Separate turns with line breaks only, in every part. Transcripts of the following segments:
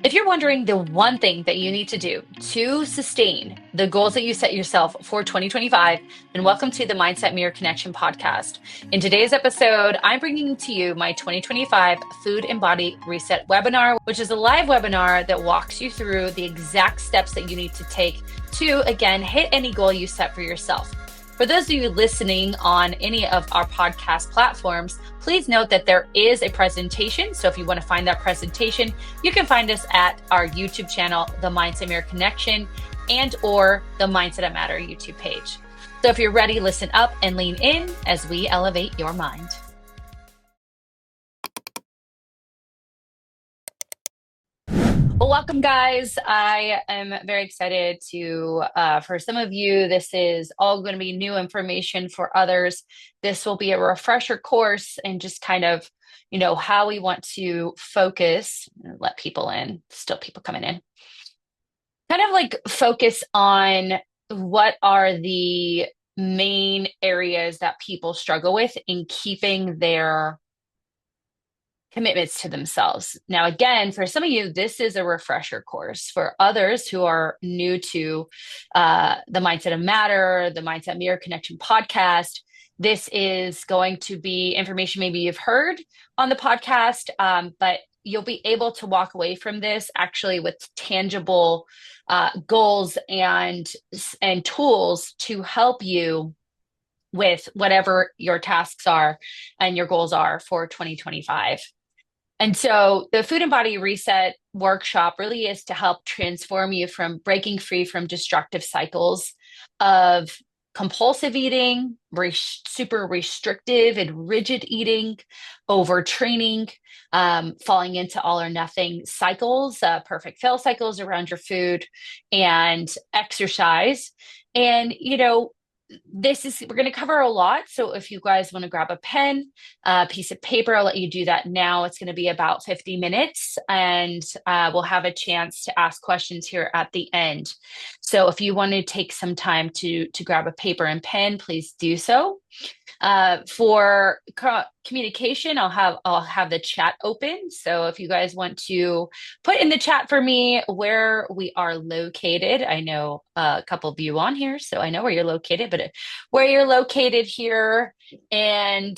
If you're wondering the one thing that you need to do to sustain the goals that you set yourself for 2025, then welcome to the Mindset Mirror Connection podcast. In today's episode, I'm bringing to you my 2025 Food and Body Reset webinar, which is a live webinar that walks you through the exact steps that you need to take to, again, hit any goal you set for yourself. For those of you listening on any of our podcast platforms, please note that there is a presentation. So if you want to find that presentation, you can find us at our YouTube channel, The Mindset Mirror Connection, and or the Mindset That Matter YouTube page. So if you're ready, listen up and lean in as we elevate your mind. Well, welcome, guys. I am very excited to, for some of you, this is all going to be new information. For others, this will be a refresher course and just kind of, how we want to focus, let people in, still people coming in, kind of like focus on what are the main areas that people struggle with in keeping their commitments to themselves. Now, again, for some of you, this is a refresher course. For others who are new to the Mindset of Matter, the Mindset Mirror Connection podcast, this is going to be information maybe you've heard on the podcast, but you'll be able to walk away from this actually with tangible goals and tools to help you with whatever your tasks are and your goals are for 2025. And so the Food and Body Reset workshop really is to help transform you from breaking free from destructive cycles of compulsive eating, super restrictive and rigid eating, overtraining, falling into all or nothing cycles, perfect fail cycles around your food and exercise. And, we're going to cover a lot. So if you guys want to grab a pen, a piece of paper, I'll let you do that now. It's going to be about 50 minutes and we'll have a chance to ask questions here at the end. So if you want to take some time to grab a paper and pen, please do so. For communication, I'll have the chat open. So if you guys want to put in the chat for me where we are located, I know a couple of you on here, so I know where you're located, but where you're located here. And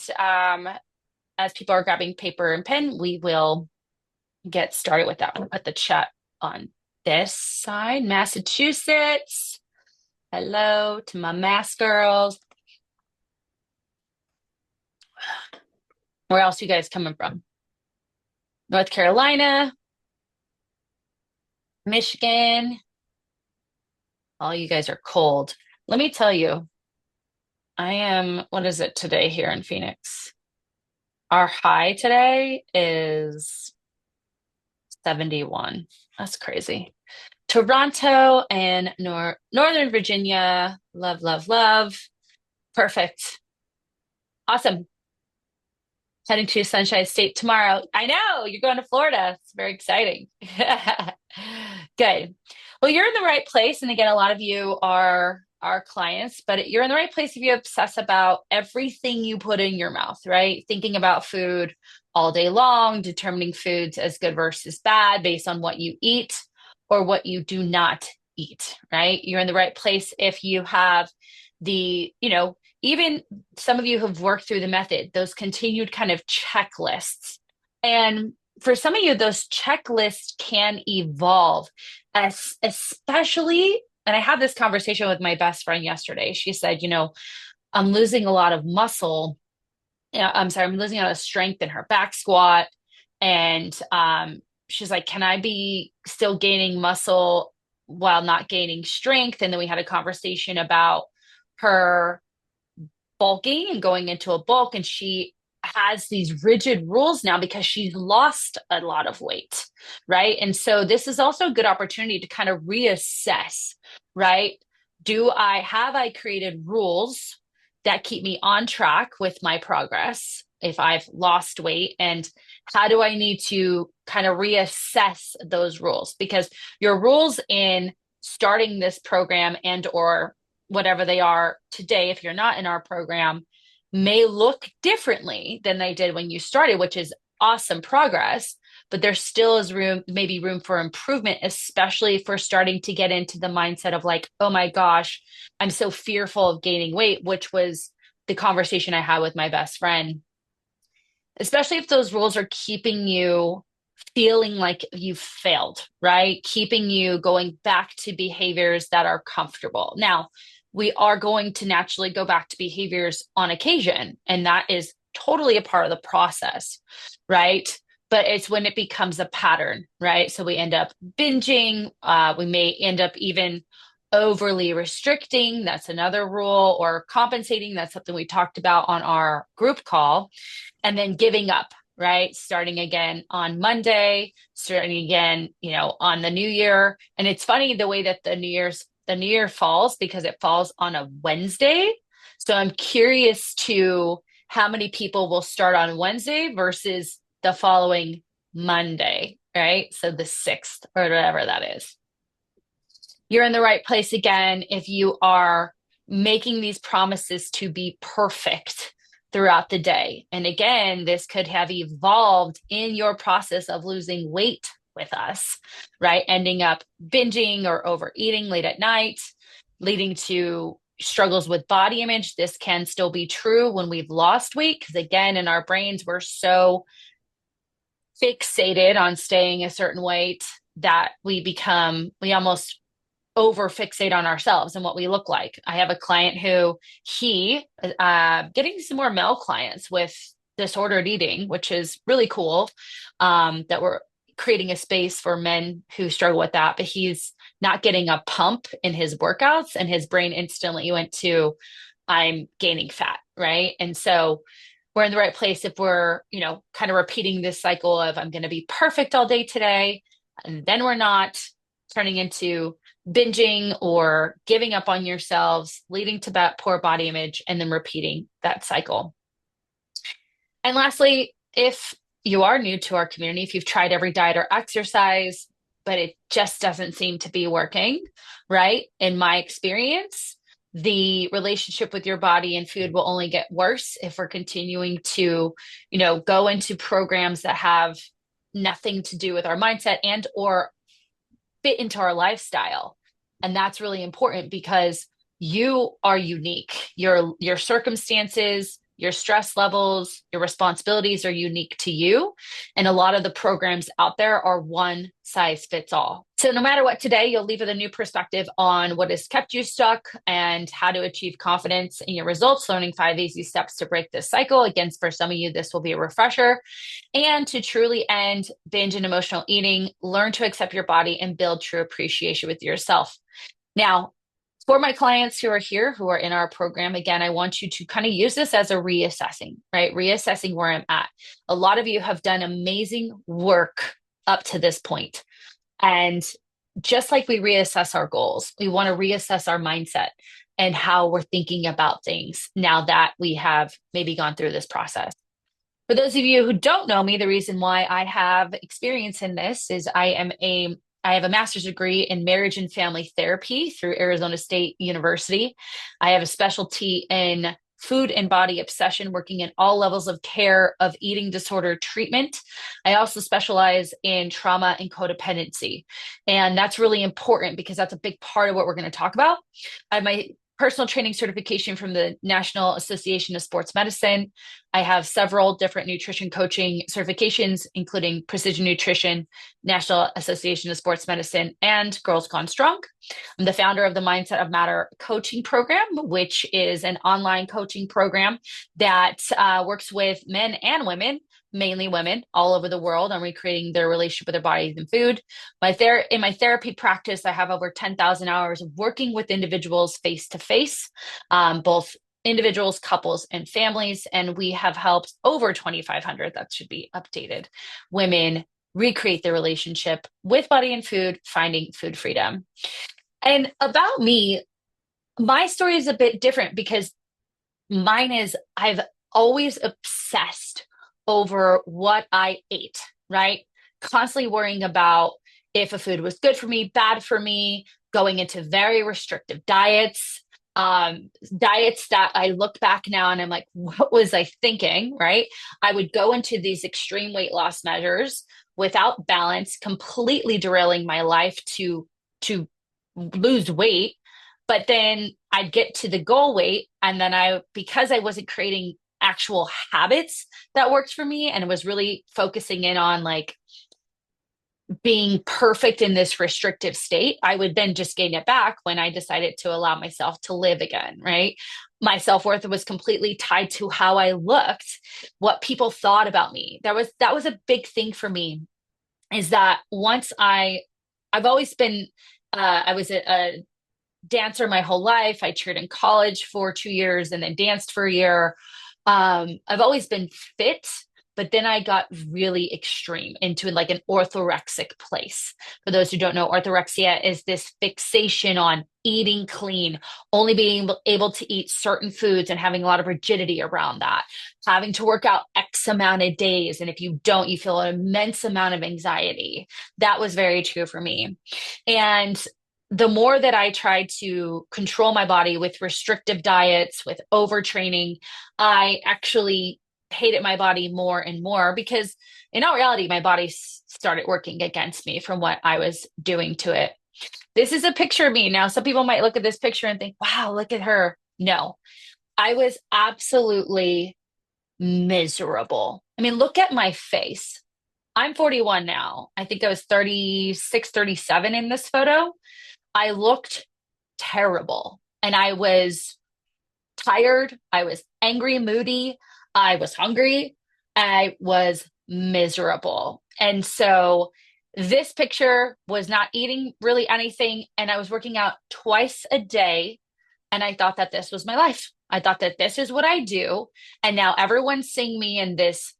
as people are grabbing paper and pen, we will get started with that. I'm going to put the chat on this side. Massachusetts. Hello to my Mass girls. Where else are you guys coming from? North Carolina, Michigan. All you guys are cold. Let me tell you, what is it today here in Phoenix? Our high today is 71. That's crazy. Toronto and Northern Virginia. Love, love, love. Perfect. Awesome. Heading to Sunshine State tomorrow. I know you're going to Florida. It's very exciting. Good. Well, you're in the right place. And again, a lot of you are our clients, but you're in the right place if you obsess about everything you put in your mouth, right? Thinking about food all day long, determining foods as good versus bad based on what you eat or what you do not eat, right? You're in the right place if you have even some of you have worked through the method, those continued kind of checklists. And for some of you, those checklists can evolve, especially, and I had this conversation with my best friend yesterday. She said, I'm losing a lot of muscle. I'm losing a lot of strength in her back squat. And she's like, can I be still gaining muscle while not gaining strength? And then we had a conversation about her bulking and going into a bulk, and she has these rigid rules now because she's lost a lot of weight, right? And so this is also a good opportunity to kind of reassess, right? Have I created rules that keep me on track with my progress if I've lost weight, and how do I need to kind of reassess those rules? Because your rules in starting this program and or whatever they are today, if you're not in our program, may look differently than they did when you started, which is awesome progress. but there still is maybe room for improvement, especially if we're starting to get into the mindset of like, oh my gosh, I'm so fearful of gaining weight, which was the conversation I had with my best friend, especially if those rules are keeping you feeling like you've failed, right? Keeping you going back to behaviors that are comfortable. Now, we are going to naturally go back to behaviors on occasion, and that is totally a part of the process, right? But it's when it becomes a pattern, right? So we end up binging. We may end up even overly restricting. That's another rule, or compensating. That's something we talked about on our group call, and then giving up, right? Starting again on Monday, starting again, on the new year. And it's funny the way that the new year falls, because it falls on a Wednesday. So I'm curious to how many people will start on Wednesday versus the following Monday, right? So the 6th or whatever that is. You're in the right place again if you are making these promises to be perfect throughout the day. And again, this could have evolved in your process of losing weight with us, right? Ending up binging or overeating late at night, leading to struggles with body image. This can still be true when we've lost weight, because again, in our brains, we're so fixated on staying a certain weight that we almost over fixate on ourselves and what we look like. I have a client who getting some more male clients with disordered eating, which is really cool, that we're creating a space for men who struggle with that, but he's not getting a pump in his workouts, and his brain instantly went to, I'm gaining fat, right? And so we're in the right place if we're, kind of repeating this cycle of, I'm going to be perfect all day today, and then we're not, turning into binging or giving up on yourselves, leading to poor body image, and then repeating that cycle. And lastly, if you are new to our community, if you've tried every diet or exercise, but it just doesn't seem to be working, right? In my experience, the relationship with your body and food will only get worse if we're continuing to, go into programs that have nothing to do with our mindset and or fit into our lifestyle. And that's really important, because you are unique. Your circumstances, your stress levels, your responsibilities are unique to you. And a lot of the programs out there are one size fits all. So no matter what, today you'll leave with a new perspective on what has kept you stuck and how to achieve confidence in your results, learning 5 easy steps to break this cycle. Again, for some of you, this will be a refresher. And to truly end binge and emotional eating, learn to accept your body and build true appreciation with yourself. Now, for my clients who are here, who are in our program, again, I want you to kind of use this as a reassessing, right? Reassessing where I'm at. A lot of you have done amazing work up to this point. And just like we reassess our goals, we want to reassess our mindset and how we're thinking about things now that we have maybe gone through this process. For those of you who don't know me, the reason why I have experience in this is I have a master's degree in marriage and family therapy through Arizona State University. I have a specialty in food and body obsession, working in all levels of care of eating disorder treatment. I also specialize in trauma and codependency. And that's really important because that's a big part of what we're going to talk about. I have my personal training certification from the National Association of Sports Medicine. I have several different nutrition coaching certifications, including Precision Nutrition, National Association of Sports Medicine, and Girls Gone Strong. I'm the founder of the Mindset of Matter coaching program, which is an online coaching program that works with men and women, mainly women all over the world, on recreating their relationship with their bodies and food. In my therapy practice, I have over 10,000 hours of working with individuals face to face, both individuals, couples, and families. And we have helped over 2,500, that should be updated, women recreate their relationship with body and food, finding food freedom. And about me, my story is a bit different because mine is I've always obsessed over what I ate, right? Constantly worrying about if a food was good for me, bad for me, going into very restrictive diets, diets that I look back now and I'm like, what was I thinking, right? I would go into these extreme weight loss measures without balance, completely derailing my life to lose weight. But then I'd get to the goal weight, and then because I wasn't creating actual habits that worked for me and was really focusing in on like being perfect in this restrictive state, I would then just gain it back when I decided to allow myself to live again, right? My self-worth was completely tied to how I looked, what people thought about me. That was a big thing for me, is that I've always been I was a dancer my whole life. I cheered in college for 2 years and then danced for a year. I've always been fit, but then I got really extreme into like an orthorexic place. For those who don't know, orthorexia is this fixation on eating clean, only being able to eat certain foods and having a lot of rigidity around that, having to work out X amount of days. And if you don't, you feel an immense amount of anxiety. That was very true for me. And the more that I tried to control my body with restrictive diets, with overtraining, I actually hated my body more and more because, in all reality, my body started working against me from what I was doing to it. This is a picture of me. Now, some people might look at this picture and think, wow, look at her. No, I was absolutely miserable. I mean, look at my face. I'm 41 now. I think I was 36, 37 in this photo. I looked terrible and I was tired. I was angry, moody. I was hungry. I was miserable. And so this picture was not eating really anything. And I was working out twice a day. And I thought that this was my life. I thought that this is what I do. And now everyone's seeing me in this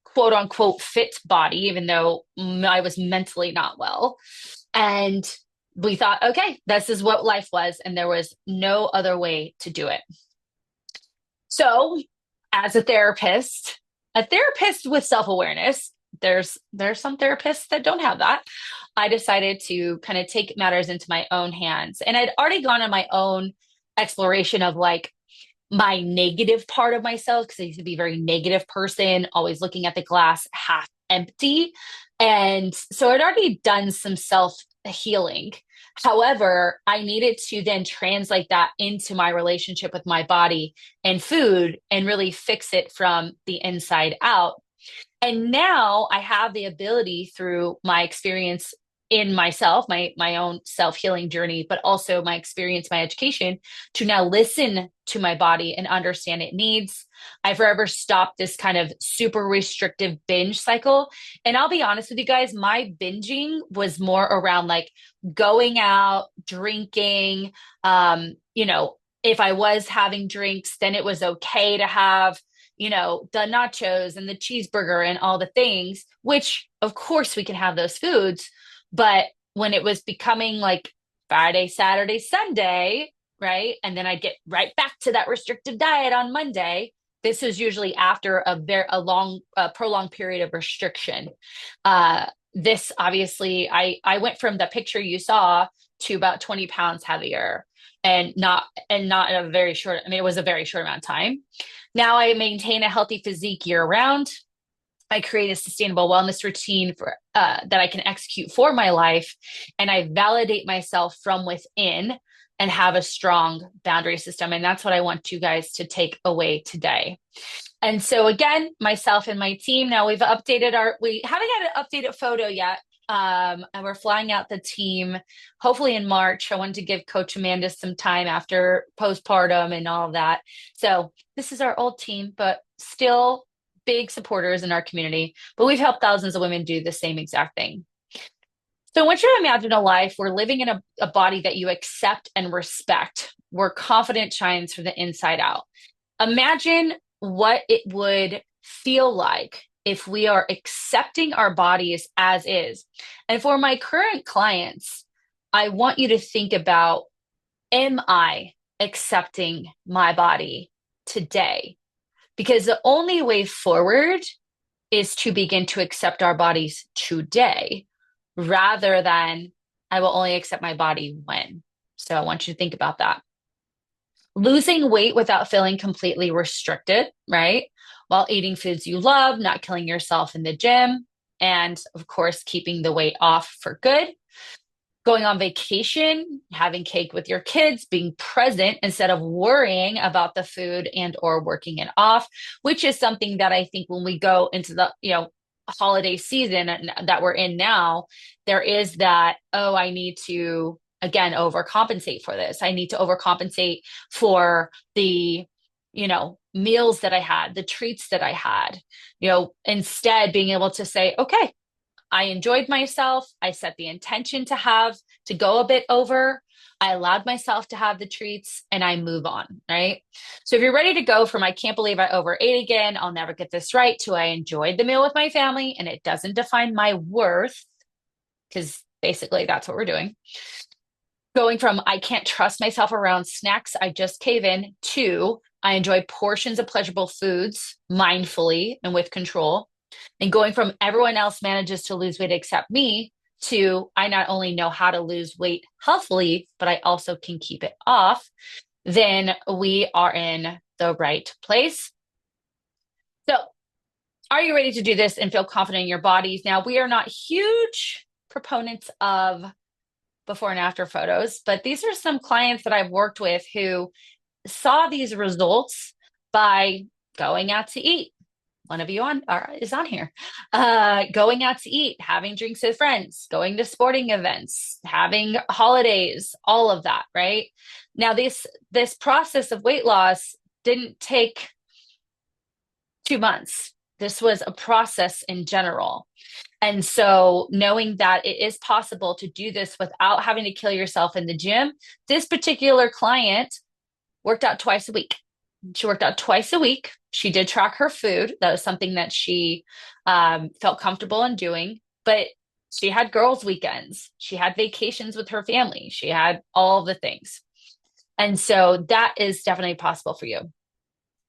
quote unquote fit body, even though I was mentally not well. And we thought, okay, this is what life was. And there was no other way to do it. So, as a therapist with self-awareness, there's some therapists that don't have that. I decided to kind of take matters into my own hands. And I'd already gone on my own exploration of like my negative part of myself, because I used to be a very negative person, always looking at the glass half empty. And so I'd already done some self healing. However, I needed to then translate that into my relationship with my body and food and really fix it from the inside out. And now I have the ability, through my experience in myself, my own self-healing journey, but also my experience, my education, to now listen to my body and understand it needs. I forever stopped this kind of super restrictive binge cycle. And I'll be honest with you guys, my binging was more around like going out, drinking. If I was having drinks, then it was okay to have the nachos and the cheeseburger and all the things, which of course we can have those foods. But when it was becoming like Friday, Saturday, Sunday, right? And then I'd get right back to that restrictive diet on Monday. This is usually after a long, prolonged period of restriction. This obviously, I went from the picture you saw to about 20 pounds heavier, and not in a very short, I mean, it was a very short amount of time. Now I maintain a healthy physique year round. I create a sustainable wellness routine that I can execute for my life, and I validate myself from within and have a strong boundary system. And that's what I want you guys to take away today. And so again, myself and my team, now we haven't had an updated photo yet. And we're flying out the team hopefully in March. I wanted to give Coach Amanda some time after postpartum and all of that. So this is our old team, but still big supporters in our community. But we've helped thousands of women do the same exact thing. So I want you to imagine a life where living in a body that you accept and respect, where confidence shines from the inside out. Imagine what it would feel like if we are accepting our bodies as is. And for my current clients, I want you to think about, am I accepting my body today? Because the only way forward is to begin to accept our bodies today, rather than I will only accept my body when. So I want you to think about that. Losing weight without feeling completely restricted, right? While eating foods you love, not killing yourself in the gym. and of course, keeping the weight off for good. Going on vacation, having cake with your kids, being present instead of worrying about the food and or working it off, which is something that I think when we go into the, holiday season that we're in now, there is that, oh, I need to again overcompensate for this. I need to overcompensate for the, meals that I had, the treats that I had, instead being able to say, okay, I enjoyed myself. I set the intention to go a bit over. I allowed myself to have the treats and I move on, right? So if you're ready to go from I can't believe I overate again, I'll never get this right, to I enjoyed the meal with my family and it doesn't define my worth, because basically that's what we're doing. Going from I can't trust myself around snacks, I just cave in, to I enjoy portions of pleasurable foods mindfully and with control. And going from everyone else manages to lose weight except me, to I not only know how to lose weight healthily, but I also can keep it off, then we are in the right place. So, are you ready to do this and feel confident in your bodies? Now, we are not huge proponents of before and after photos, but these are some clients that I've worked with who saw these results by going out to eat. One of you is on here. Going out to eat, having drinks with friends, going to sporting events, having holidays, all of that, right? Now, this process of weight loss didn't take 2 months. This was a process in general. And so knowing that it is possible to do this without having to kill yourself in the gym, this particular client worked out twice a week. She worked out twice a week. She did track her food. That was something that she felt comfortable in doing. But she had girls' weekends. She had vacations with her family. She had all the things. And so that is definitely possible for you.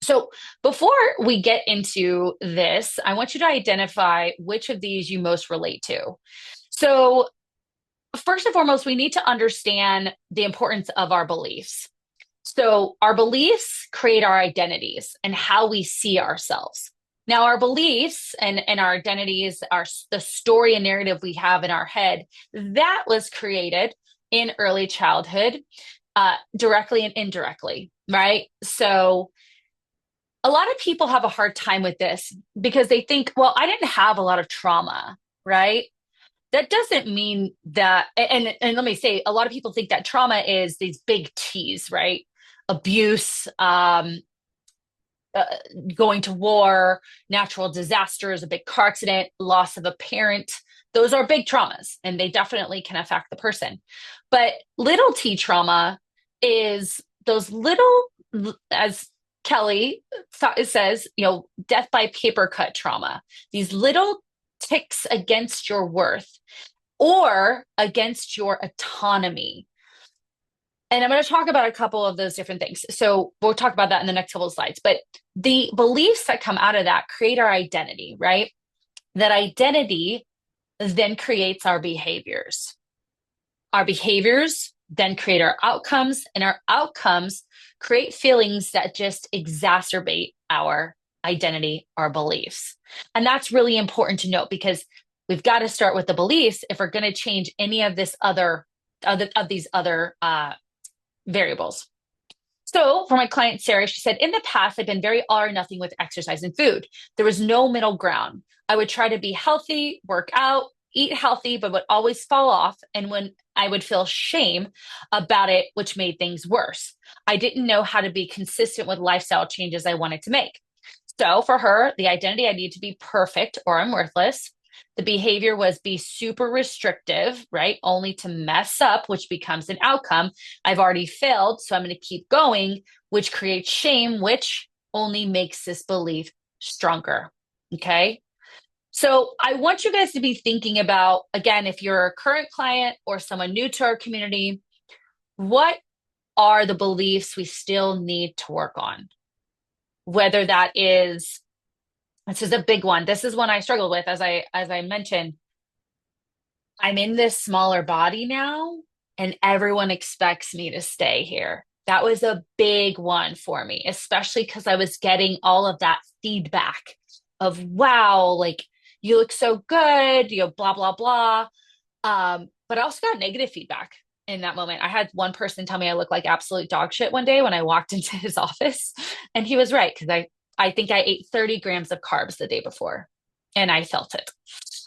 So before we get into this, I want you to identify which of these you most relate to. So first and foremost, we need to understand the importance of our beliefs. So our beliefs create our identities and how we see ourselves. Now, our beliefs and our identities are the story and narrative we have in our head that was created in early childhood, directly and indirectly, right? So a lot of people have a hard time with this because they think, well, I didn't have a lot of trauma, right? That doesn't mean that, and let me say, a lot of people think that trauma is these big T's, right? Abuse, going to war, natural disasters, a big car accident, loss of a parent. Those are big traumas and they definitely can affect the person. But little t trauma is those little, as Kelly says, death by paper cut trauma, these little ticks against your worth or against your autonomy. And I'm going to talk about a couple of those different things. So we'll talk about that in the next couple of slides. But the beliefs that come out of that create our identity, right? That identity then creates our behaviors. Our behaviors then create our outcomes, and our outcomes create feelings that just exacerbate our identity, our beliefs. And that's really important to note because we've got to start with the beliefs if we're going to change any of these other variables. So for my client, Sarah, she said, in the past, I've been very all or nothing with exercise and food. There was no middle ground. I would try to be healthy, work out, eat healthy, but would always fall off. And when I would feel shame about it, which made things worse. I didn't know how to be consistent with lifestyle changes I wanted to make. So for her, the identity, I need to be perfect or I'm worthless. The behavior was be super restrictive, right? Only to mess up, which becomes an outcome. I've already failed, so I'm going to keep going, which creates shame, which only makes this belief stronger. Okay. So I want you guys to be thinking about, again, if you're a current client or someone new to our community, what are the beliefs we still need to work on? Whether that is, this is a big one. This is one I struggled with, as I mentioned. I'm in this smaller body now, and everyone expects me to stay here. That was a big one for me, especially because I was getting all of that feedback of, wow, like, you look so good, blah, blah, blah. But I also got negative feedback in that moment. I had one person tell me I looked like absolute dog shit one day when I walked into his office. And he was right, because I think I ate 30 grams of carbs the day before and I felt it.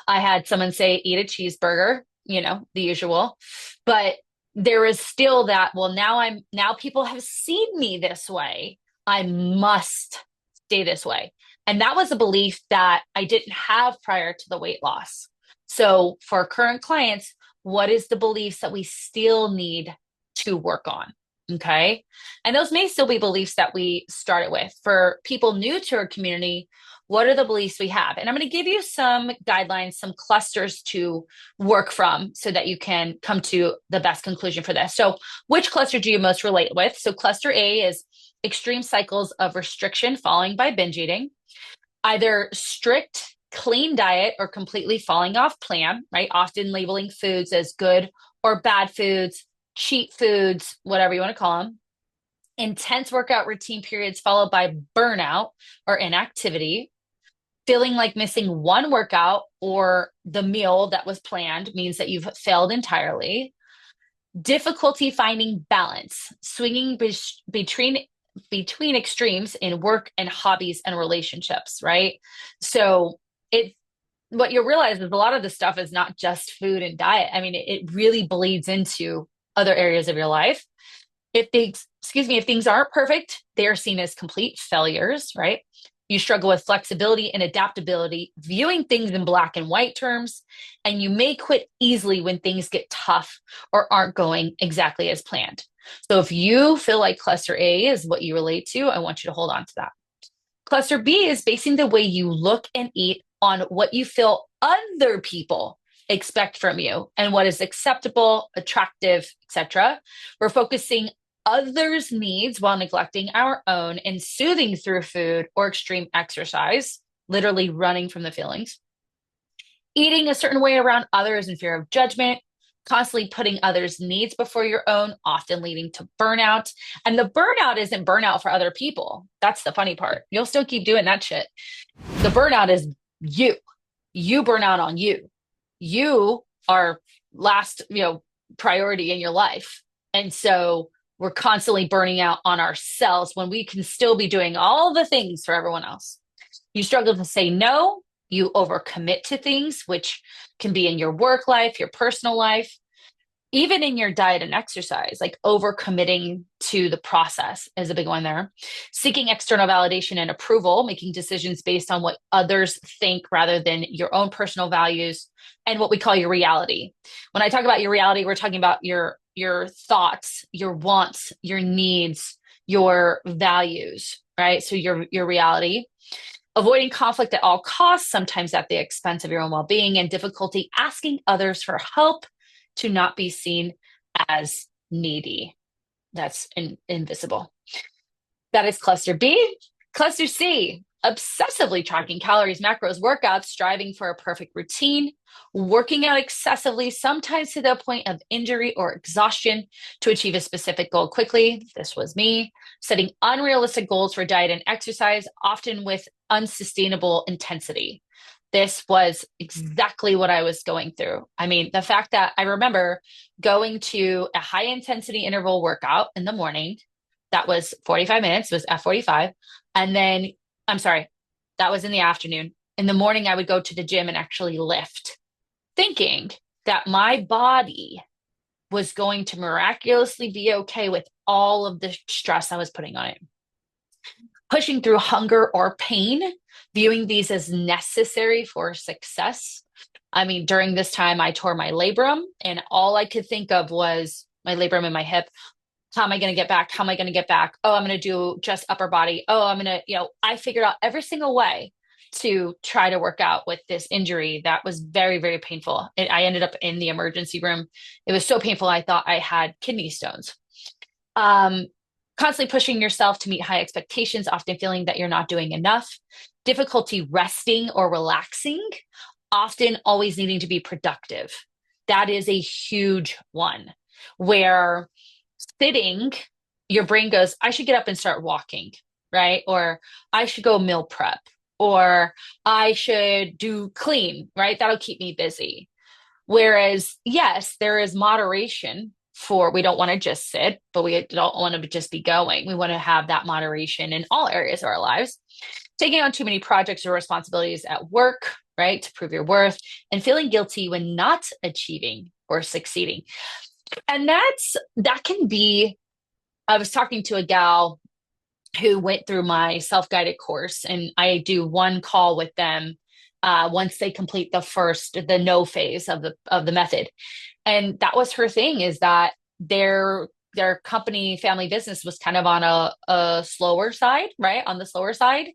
I had someone say, eat a cheeseburger, the usual. But there is still that, well, now people have seen me this way. I must stay this way. And that was a belief that I didn't have prior to the weight loss. So for current clients, what is the beliefs that we still need to work on? Okay. And those may still be beliefs that we started with. For people new to our community, what are the beliefs we have? And I'm going to give you some guidelines, some clusters to work from so that you can come to the best conclusion for this. So, which cluster do you most relate with? So, cluster A is extreme cycles of restriction following by binge eating, either strict, clean diet or completely falling off plan, right? Often labeling foods as good or bad foods, cheat foods, whatever you want to call them. Intense workout routine periods followed by burnout or inactivity. Feeling like missing one workout or the meal that was planned means that you've failed entirely. Difficulty finding balance, swinging between extremes in work and hobbies and relationships, right? So it what you'll realize is a lot of the stuff is not just food and diet. I mean, it really bleeds into other areas of your life. If things aren't perfect, they are seen as complete failures, right? You struggle with flexibility and adaptability, viewing things in black and white terms, and you may quit easily when things get tough or aren't going exactly as planned. So if you feel like cluster A is what you relate to, I want you to hold on to that. Cluster B is basing the way you look and eat on what you feel other people expect from you and what is acceptable, attractive, etc. We're focusing others' needs while neglecting our own and soothing through food or extreme exercise, literally running from the feelings. Eating a certain way around others in fear of judgment, constantly putting others' needs before your own, often leading to burnout. And the burnout isn't burnout for other people. That's the funny part. You'll still keep doing that shit. The burnout is you. You burn out on you. You are last, priority in your life. And so we're constantly burning out on ourselves when we can still be doing all the things for everyone else. You struggle to say no. You overcommit to things, which can be in your work life, your personal life, even in your diet and exercise, like overcommitting to the process is a big one there. Seeking external validation and approval, making decisions based on what others think rather than your own personal values and what we call your reality. When I talk about your reality, we're talking about your thoughts, your wants, your needs, your values, right? So your reality. Avoiding conflict at all costs, sometimes at the expense of your own well-being, and difficulty asking others for help to not be seen as needy. That's invisible. That is cluster B. Cluster C, obsessively tracking calories, macros, workouts, striving for a perfect routine, working out excessively, sometimes to the point of injury or exhaustion to achieve a specific goal quickly. This was me. Setting unrealistic goals for diet and exercise, often with unsustainable intensity. This was exactly what I was going through. I mean, the fact that I remember going to a high intensity interval workout in the morning, that was 45 minutes, it was F45. And then, I'm sorry, that was in the afternoon. In the morning, I would go to the gym and actually lift, thinking that my body was going to miraculously be okay with all of the stress I was putting on it. Pushing through hunger or pain, viewing these as necessary for success. I mean, during this time, I tore my labrum, and all I could think of was my labrum in my hip. How am I going to get back? How am I going to get back? Oh, I'm going to do just upper body. Oh, I'm going to, I figured out every single way to try to work out with this injury that was very, very painful. I ended up in the emergency room. It was so painful. I thought I had kidney stones. Constantly pushing yourself to meet high expectations, often feeling that you're not doing enough. Difficulty resting or relaxing, often always needing to be productive. That is a huge one where sitting, your brain goes, I should get up and start walking, right? Or I should go meal prep, or I should do clean, right? That'll keep me busy. Whereas, yes, there is moderation for we don't want to just sit, but we don't want to just be going. We want to have that moderation in all areas of our lives. Taking on too many projects or responsibilities at work, right, to prove your worth, and feeling guilty when not achieving or succeeding. And that can be, I was talking to a gal who went through my self-guided course, and I do one call with them once they complete the no phase of the method. And that was her thing, is that their company family business was kind of on a slower side, right? On the slower side.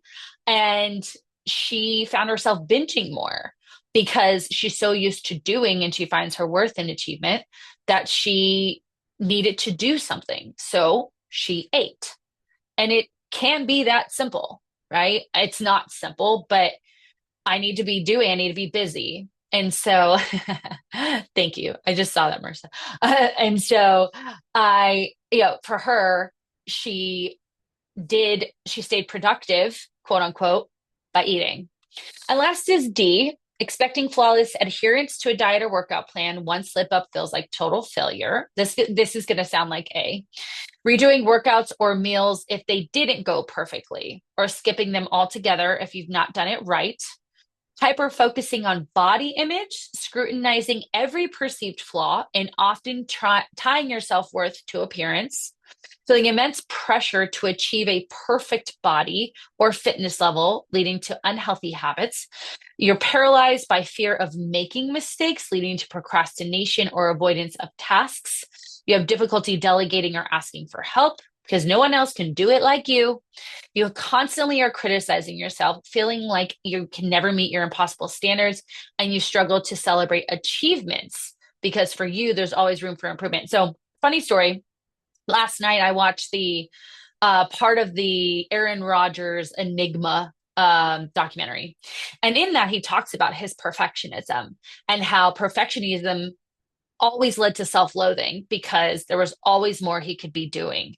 And she found herself binging more because she's so used to doing, and she finds her worth in achievement, that she needed to do something. So she ate. And it can be that simple, right? It's not simple, but I need to be doing, I need to be busy. And so, thank you. I just saw that, Marissa. And so for her, she she stayed productive, quote unquote, by eating. And last is D, expecting flawless adherence to a diet or workout plan. One slip up feels like total failure. This is going to sound like A. Redoing workouts or meals if they didn't go perfectly, or skipping them altogether if you've not done it right. Hyper focusing on body image, scrutinizing every perceived flaw, and often tying your self worth to appearance. Feeling immense pressure to achieve a perfect body or fitness level, leading to unhealthy habits. You're paralyzed by fear of making mistakes, leading to procrastination or avoidance of tasks. You have difficulty delegating or asking for help because no one else can do it like you. You constantly are criticizing yourself, feeling like you can never meet your impossible standards, and you struggle to celebrate achievements because for you, there's always room for improvement. So, funny story. Last night, I watched the part of the Aaron Rodgers Enigma documentary. And in that, he talks about his perfectionism and how perfectionism always led to self-loathing because there was always more he could be doing.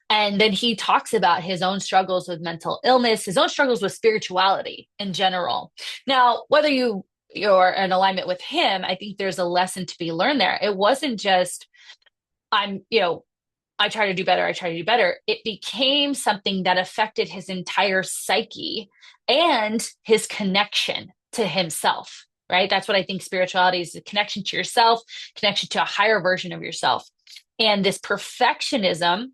And then he talks about his own struggles with mental illness, his own struggles with spirituality in general. Now, whether you're in alignment with him, I think there's a lesson to be learned there. It wasn't just, I'm, I try to do better, I try to do better. It became something that affected his entire psyche and his connection to himself, right? That's what I think spirituality is, a connection to yourself, connection to a higher version of yourself. And this perfectionism,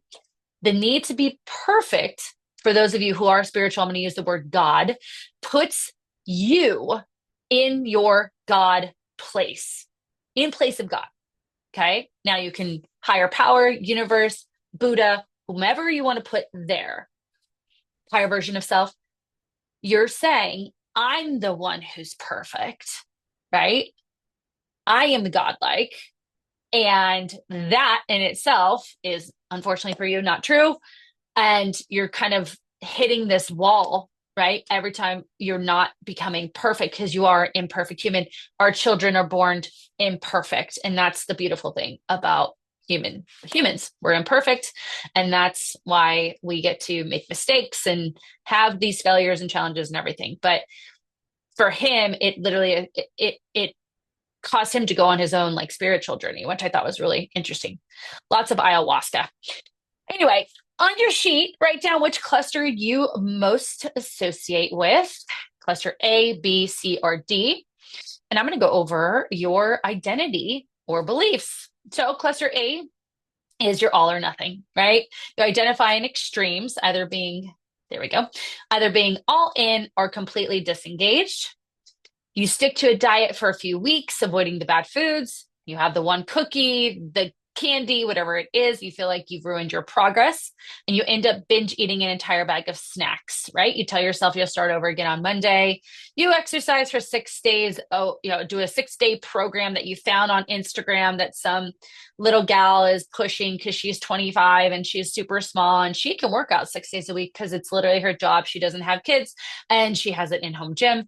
the need to be perfect, for those of you who are spiritual, I'm going to use the word God, puts you in your God place, in place of God. Okay. Now you can higher power, universe, Buddha, whomever you want to put there, higher version of self. You're saying, I'm the one who's perfect, right? I am the godlike. And that in itself is, unfortunately for you, not true. And you're kind of hitting this wall, right? Every time you're not becoming perfect because you are imperfect human. Our children are born imperfect. And that's the beautiful thing about humans. We're imperfect. And that's why we get to make mistakes and have these failures and challenges and everything. But for him, it literally, it caused him to go on his own like spiritual journey, which I thought was really interesting. Lots of ayahuasca. Anyway, on your sheet, write down which cluster you most associate with, cluster A, B, C, or D. And I'm going to go over your identity or beliefs. So cluster A is your all or nothing, right? You identify in extremes, either being all in or completely disengaged. You stick to a diet for a few weeks, avoiding the bad foods. You have the one cookie, the candy, whatever it is. You feel like you've ruined your progress, and you end up binge eating an entire bag of snacks, right? You tell yourself you'll start over again on Monday. You exercise for 6 days. Do a 6-day program that you found on Instagram that some little gal is pushing because she's 25 and she's super small and she can work out 6 days a week because it's literally her job. She doesn't have kids and she has an in-home gym.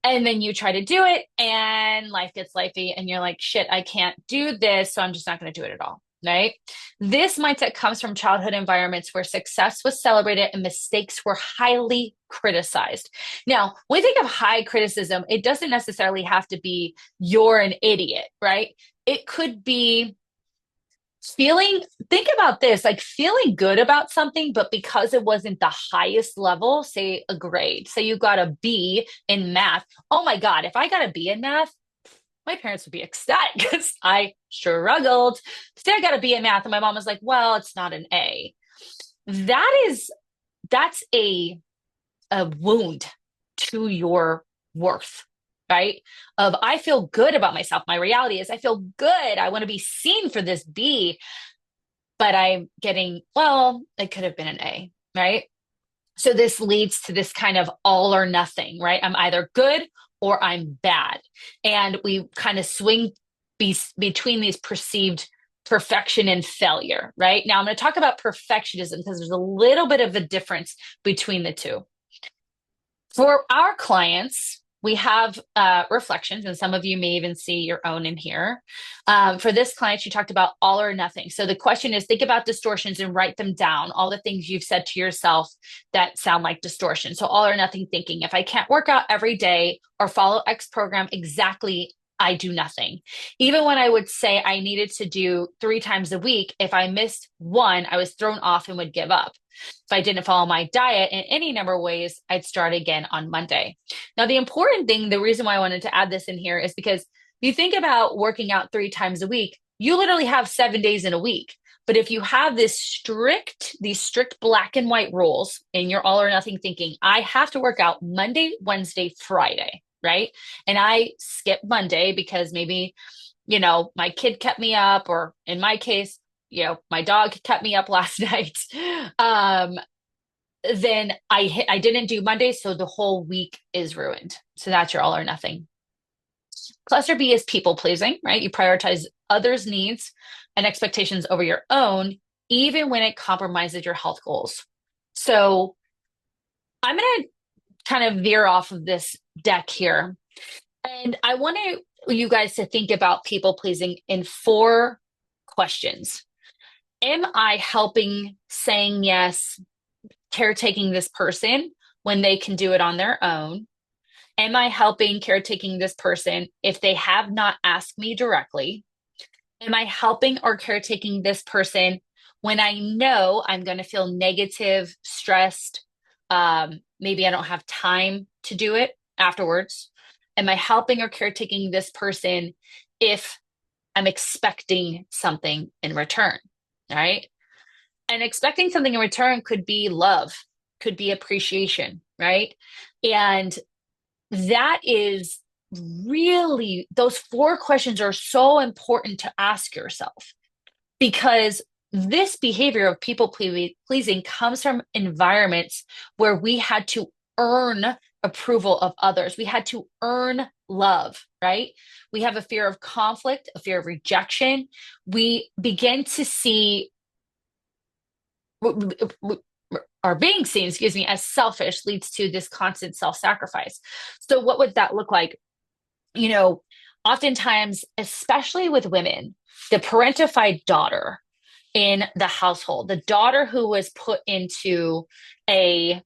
And then you try to do it and life gets lifey and you're like, shit, I can't do this. So I'm just not going to do it at all. right? This mindset comes from childhood environments where success was celebrated and mistakes were highly criticized. Now, when we think of high criticism, it doesn't necessarily have to be you're an idiot, right? It could be feeling, think about this, like feeling good about something, but because it wasn't the highest level, say a grade, say you got a B in math. Oh my God, if I got a B in math, my parents would be ecstatic because I struggled. Say I got a B in math, and my mom was like, well, it's not an A. That is, that's a wound to your worth, right? Of I feel good about myself. My reality is I feel good. I want to be seen for this B, but I'm getting, well, it could have been an A, right? So this leads to this kind of all or nothing, right? I'm either good or I'm bad. And we kind of swing between these perceived perfection and failure, right? Now I'm going to talk about perfectionism because there's a little bit of a difference between the two. For our clients, we have reflections, and some of you may even see your own in here. For this client, you talked about all or nothing. So the question is think about distortions and write them down, all the things you've said to yourself that sound like distortion. So all or nothing thinking. If I can't work out every day or follow X program exactly, I do nothing. Even when I would say I needed to do 3 times a week, if I missed one, I was thrown off and would give up. If I didn't follow my diet in any number of ways, I'd start again on Monday. Now, the important thing, the reason why I wanted to add this in here is because if you think about working out 3 times a week, you literally have 7 days in a week. But if you have these strict black and white rules in your all or nothing thinking, I have to work out Monday, Wednesday, Friday, right? And I skip Monday because maybe, my kid kept me up, or in my case, my dog kept me up last night. Um, then I didn't do Monday, so the whole week is ruined. So that's your all or nothing. Cluster B is people pleasing, right? You prioritize others' needs and expectations over your own, even when it compromises your health goals. So I'm going to kind of veer off of this deck here. And I want you guys to think about people pleasing in 4 questions. Am I helping saying yes, caretaking this person when they can do it on their own? Am I helping caretaking this person if they have not asked me directly? Am I helping or caretaking this person when I know I'm going to feel negative, stressed? Maybe I don't have time to do it afterwards. Am I helping or caretaking this person if I'm expecting something in return? All right. And expecting something in return could be love, could be appreciation, right? And that is really, those 4 questions are so important to ask yourself because this behavior of people pleasing comes from environments where we had to earn approval of others. We had to earn love, right? We have a fear of conflict, a fear of rejection. We begin to see are being seen, as selfish leads to this constant self-sacrifice. So what would that look like? Oftentimes, especially with women, the parentified daughter in the household, the daughter who was put into a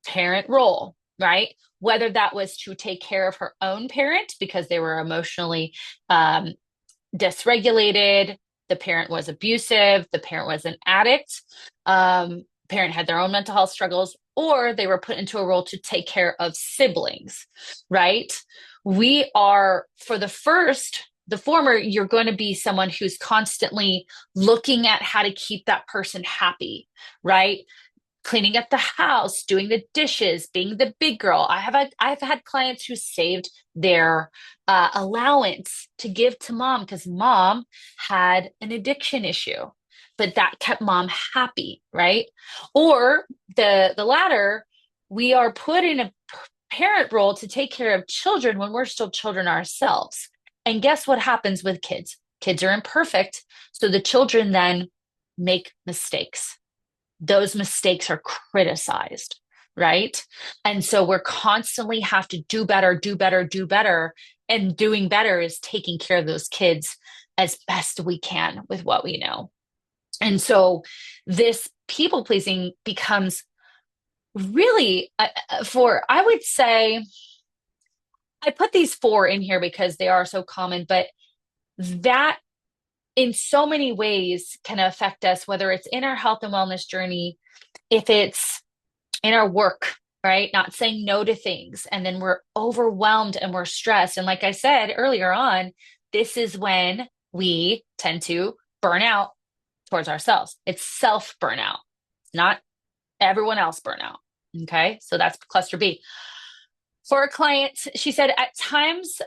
parent role, right? Whether that was to take care of her own parent because they were emotionally dysregulated, the parent was abusive, the parent was an addict, parent had their own mental health struggles, or they were put into a role to take care of siblings, right? We are, for the former, you're going to be someone who's constantly looking at how to keep that person happy, right? Cleaning up the house, doing the dishes, being the big girl. I've had clients who saved their allowance to give to mom because mom had an addiction issue, but that kept mom happy, right? Or the latter, we are put in a parent role to take care of children when we're still children ourselves. And guess what happens with kids? Kids are imperfect, so the children then make mistakes. Those mistakes are criticized, right? And so we're constantly have to do better, do better, do better. And doing better is taking care of those kids as best we can with what we know. And so this people pleasing becomes really for, I would say, I put these four in here because they are so common, but that in so many ways can affect us, whether it's in our health and wellness journey, if it's in our work, right? Not saying no to things. And then we're overwhelmed and we're stressed. And like I said earlier on, this is when we tend to burn out towards ourselves. It's self burnout, not everyone else burnout. Okay. So that's cluster B. For a client, she said, at times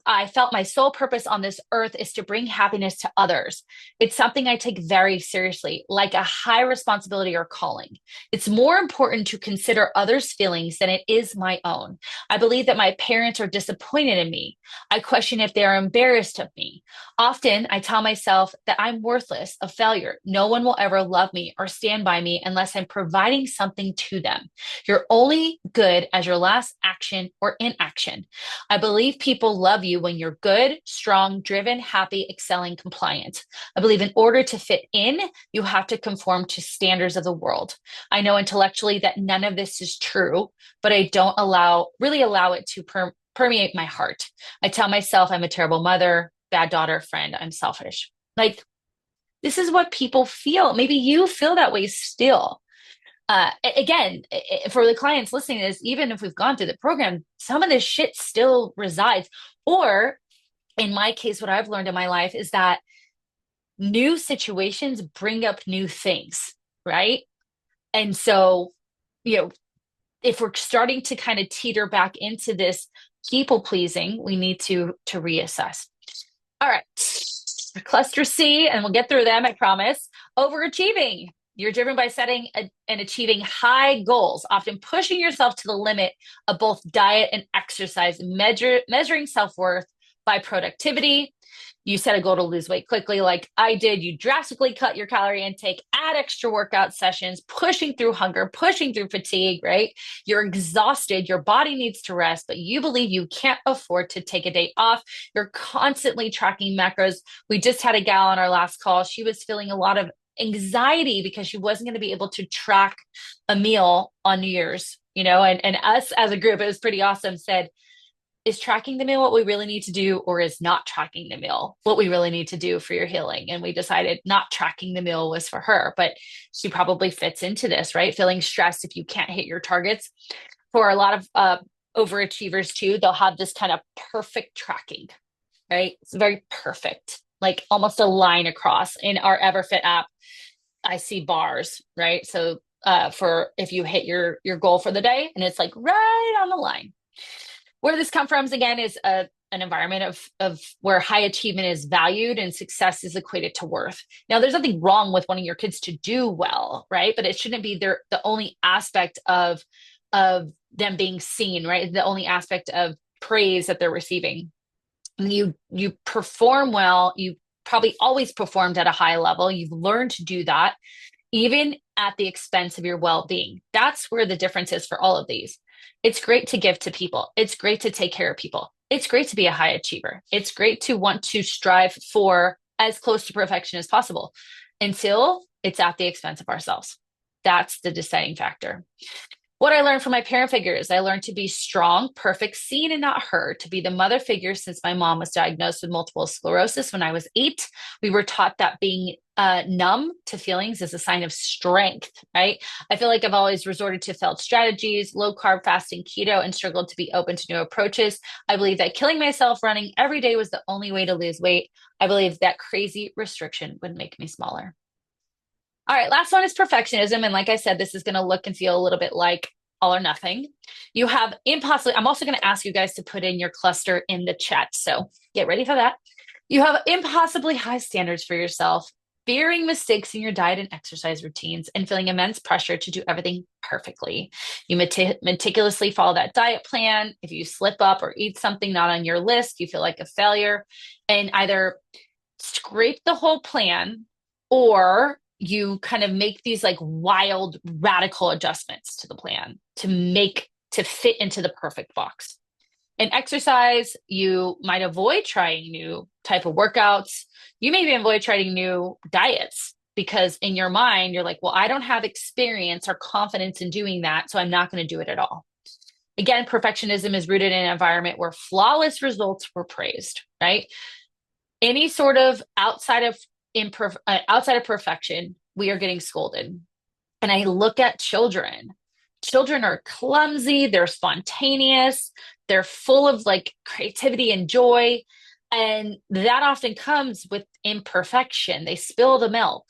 I felt my sole purpose on this earth is to bring happiness to others. It's something I take very seriously, like a high responsibility or calling. It's more important to consider others' feelings than it is my own. I believe that my parents are disappointed in me. I question if they are embarrassed of me. Often I tell myself that I'm worthless, a failure. No one will ever love me or stand by me unless I'm providing something to them. You're only good as your last action or inaction. I believe people love you when you're good, strong, driven, happy, excelling, compliant. I believe in order to fit in, you have to conform to standards of the world. I know intellectually that none of this is true, but I don't really allow it to permeate my heart. I tell myself I'm a terrible mother, bad daughter, friend, I'm selfish. Like, this is what people feel. Maybe you feel that way still. Again, for the clients listening to this, even if we've gone through the program, some of this shit still resides. Or in my case, what I've learned in my life is that new situations bring up new things, right? And so, you know, if we're starting to kind of teeter back into this people pleasing, we need to reassess. All right. Cluster C, and we'll get through them, I promise. Overachieving. You're driven by setting and achieving high goals, often pushing yourself to the limit of both diet and exercise, measuring self worth by productivity. You set a goal to lose weight quickly, like I did. You drastically cut your calorie intake, add extra workout sessions, pushing through hunger, pushing through fatigue, right? You're exhausted. Your body needs to rest, but you believe you can't afford to take a day off. You're constantly tracking macros. We just had a gal on our last call. She was feeling a lot of anxiety because she wasn't going to be able to track a meal on New Year's, and us as a group, it was pretty awesome, said, is tracking the meal what we really need to do, or is not tracking the meal what we really need to do for your healing? And we decided not tracking the meal was for her, but she probably fits into this, right? Feeling stressed if you can't hit your targets. For a lot of overachievers too, they'll have this kind of perfect tracking, right? It's very perfect, like almost a line across. In our EverFit app, I see bars, right? So for if you hit your goal for the day, and it's like right on the line. Where this comes from again is an environment of where high achievement is valued and success is equated to worth. Now, there's nothing wrong with wanting your kids to do well, right? But it shouldn't be the only aspect of them being seen, right? The only aspect of praise that they're receiving. You perform well. You probably always performed at a high level. You've learned to do that, even at the expense of your well-being. That's where the difference is for all of these. It's great to give to people. It's great to take care of people. It's great to be a high achiever. It's great to want to strive for as close to perfection as possible until it's at the expense of ourselves. That's the deciding factor. What I learned from my parent figures, I learned to be strong, perfect, seen and not heard, to be the mother figure since my mom was diagnosed with multiple sclerosis when I was 8. We were taught that being numb to feelings is a sign of strength, right? I feel like I've always resorted to failed strategies, low carb fasting, keto, and struggled to be open to new approaches. I believe that killing myself running every day was the only way to lose weight. I believe that crazy restriction would make me smaller. All right, last one is perfectionism. And like I said, this is going to look and feel a little bit like all or nothing. You have impossible. I'm also going to ask you guys to put in your cluster in the chat. So get ready for that. You have impossibly high standards for yourself, fearing mistakes in your diet and exercise routines, and feeling immense pressure to do everything perfectly. You meticulously follow that diet plan. If you slip up or eat something not on your list, you feel like a failure, and either scrape the whole plan, or you kind of make these like wild radical adjustments to the plan to fit into the perfect box. In exercise, you might avoid trying new type of workouts. You maybe avoid trying new diets because in your mind, you're like, well, I don't have experience or confidence in doing that, so I'm not going to do it at all. Again, perfectionism is rooted in an environment where flawless results were praised, right? Any sort of outside of perfection, we are getting scolded. And I look at children. Children are clumsy, they're spontaneous, they're full of like creativity and joy. And that often comes with imperfection. They spill the milk,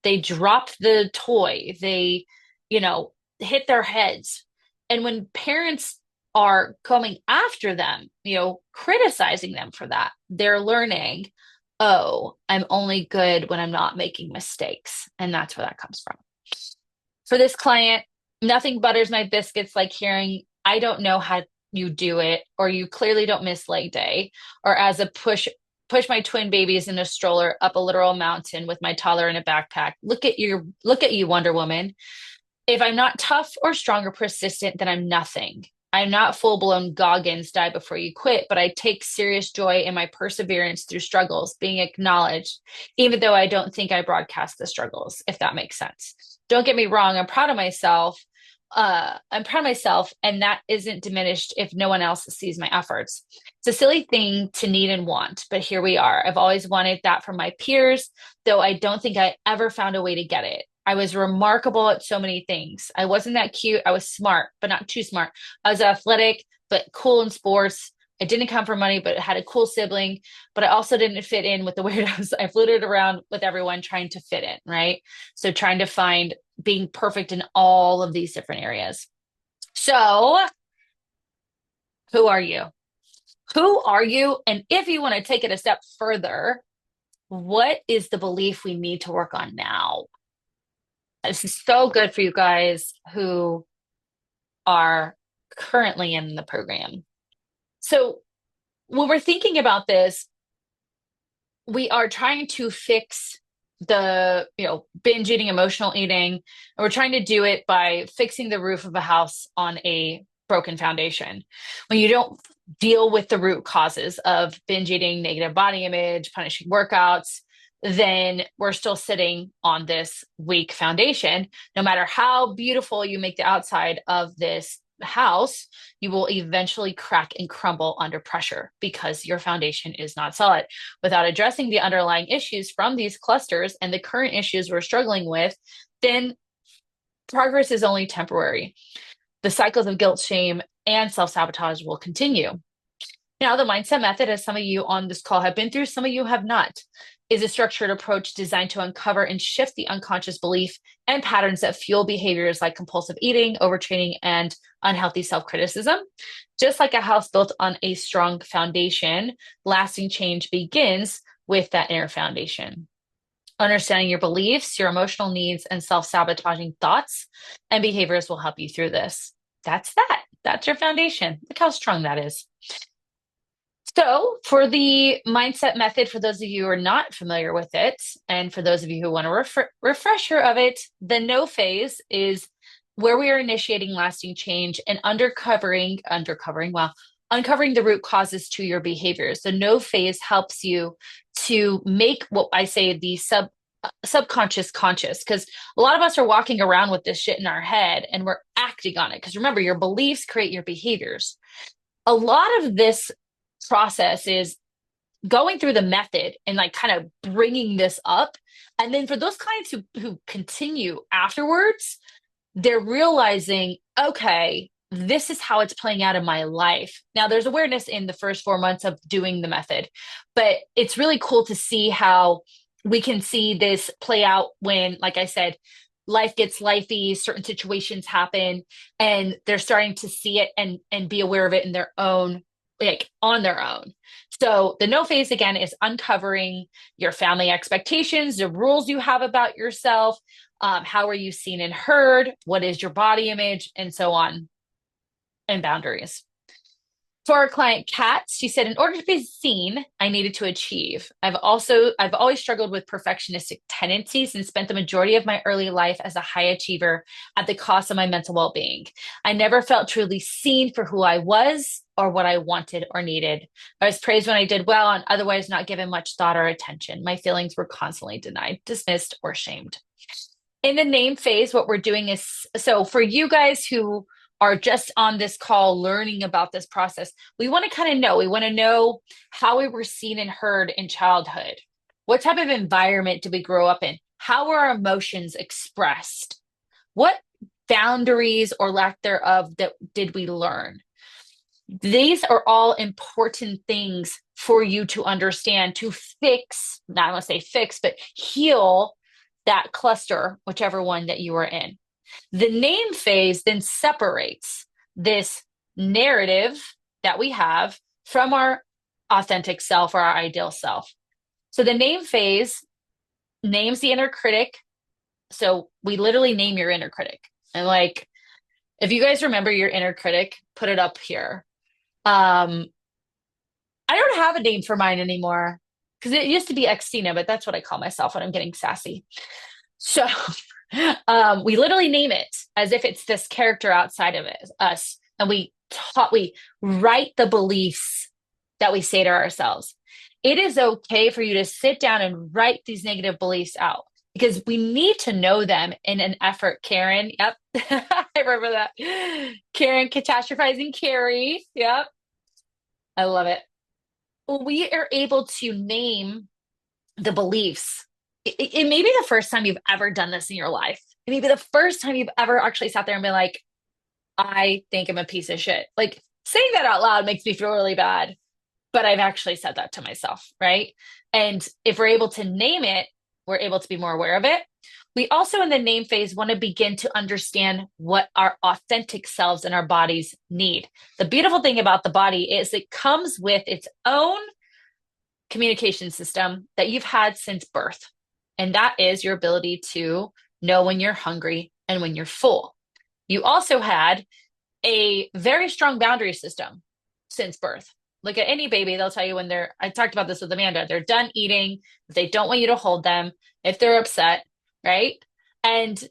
they drop the toy, they, you know, hit their heads. And when parents are coming after them, criticizing them for that, they're learning, oh, I'm only good when I'm not making mistakes. And that's where that comes from. For this client, nothing butters my biscuits like hearing, I don't know how you do it, or you clearly don't miss leg day, or as a push my twin babies in a stroller up a literal mountain with my toddler in a backpack. Look at you, Wonder Woman. If I'm not tough or strong or persistent, then I'm nothing. I'm not full-blown Goggins, die before you quit, but I take serious joy in my perseverance through struggles, being acknowledged, even though I don't think I broadcast the struggles, if that makes sense. Don't get me wrong, I'm proud of myself. And that isn't diminished if no one else sees my efforts. It's a silly thing to need and want, but here we are. I've always wanted that from my peers, though I don't think I ever found a way to get it. I was remarkable at so many things. I wasn't that cute. I was smart, but not too smart. I was athletic, but cool in sports. I didn't come from money, but had a cool sibling. But I also didn't fit in with the weirdos. I floated around with everyone trying to fit in, right? So trying to find being perfect in all of these different areas. So who are you? Who are you? And if you want to take it a step further, what is the belief we need to work on now? This is so good for you guys who are currently in the program. So when we're thinking about this, we are trying to fix the, binge eating, emotional eating, and we're trying to do it by fixing the roof of a house on a broken foundation. When you don't deal with the root causes of binge eating, negative body image, punishing workouts, then we're still sitting on this weak foundation. No matter how beautiful you make the outside of this house, you will eventually crack and crumble under pressure because your foundation is not solid. Without addressing the underlying issues from these clusters and the current issues we're struggling with, then progress is only temporary. The cycles of guilt, shame, and self-sabotage will continue. Now, the mindset method, as some of you on this call have been through, some of you have not, is a structured approach designed to uncover and shift the unconscious belief and patterns that fuel behaviors like compulsive eating, overtraining, and unhealthy self-criticism. Just like a house built on a strong foundation, lasting change begins with that inner foundation. Understanding your beliefs, your emotional needs, and self-sabotaging thoughts and behaviors will help you through this. That's that. That's your foundation. Look how strong that is. So for the mindset method, for those of you who are not familiar with it, and for those of you who want a refresher of it, the no phase is where we are initiating lasting change and uncovering the root causes to your behaviors. The no phase helps you to make what I say the subconscious conscious, because a lot of us are walking around with this shit in our head and we're acting on it. Because remember, your beliefs create your behaviors. A lot of this process is going through the method and like kind of bringing this up. And then for those clients who continue afterwards, they're realizing, okay, this is how it's playing out in my life. Now, there's awareness in the first 4 months of doing the method, but it's really cool to see how we can see this play out when, like I said, life gets lifey, certain situations happen, and they're starting to see it and be aware of it in their own, like on their own. So the no phase again is uncovering your family expectations, the rules you have about yourself, how are you seen and heard, what is your body image, and so on, and boundaries. For our client Kat, she said, in order to be seen, I needed to achieve. I've always struggled with perfectionistic tendencies and spent the majority of my early life as a high achiever at the cost of my mental well-being. I never felt truly seen for who I was or what I wanted or needed. I was praised when I did well and otherwise not given much thought or attention. My feelings were constantly denied, dismissed, or shamed. In the name phase, what we're doing is so for you guys who are just on this call learning about this process, we want to kind of know, we want to know how we were seen and heard in childhood. What type of environment did we grow up in? How were our emotions expressed? What boundaries or lack thereof that did we learn? These are all important things for you to understand to fix, not I want to say fix, but heal that cluster, whichever one that you are in. The name phase then separates this narrative that we have from our authentic self or our ideal self. So the name phase names the inner critic. So we literally name your inner critic. And like, if you guys remember your inner critic, put it up here. I don't have a name for mine anymore because it used to be Xtina, but that's what I call myself when I'm getting sassy. So we literally name it as if it's this character outside of us. And we write the beliefs that we say to ourselves. It is okay for you to sit down and write these negative beliefs out because we need to know them in an effort. Karen, yep. I remember that. Karen catastrophizing Carrie. Yep. I love it. We are able to name the beliefs. It may be the first time you've ever done this in your life. It may be the first time you've ever actually sat there and been like, I think I'm a piece of shit. Like saying that out loud makes me feel really bad, but I've actually said that to myself, right? And if we're able to name it, we're able to be more aware of it. We also, in the name phase, want to begin to understand what our authentic selves and our bodies need. The beautiful thing about the body is it comes with its own communication system that you've had since birth. And that is your ability to know when you're hungry and when you're full. You also had a very strong boundary system since birth. Look at any baby, they'll tell you when I talked about this with Amanda, they're done eating, if they don't want you to hold them, if they're upset, right? And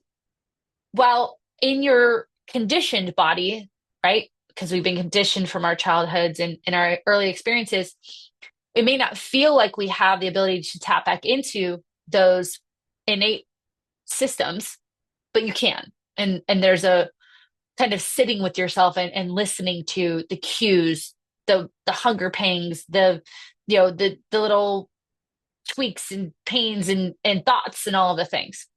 while in your conditioned body, right? Because we've been conditioned from our childhoods and in our early experiences, it may not feel like we have the ability to tap back into those innate systems, but you can. And there's a kind of sitting with yourself and listening to the cues, the hunger pangs, the little tweaks and pains and thoughts and all of the things.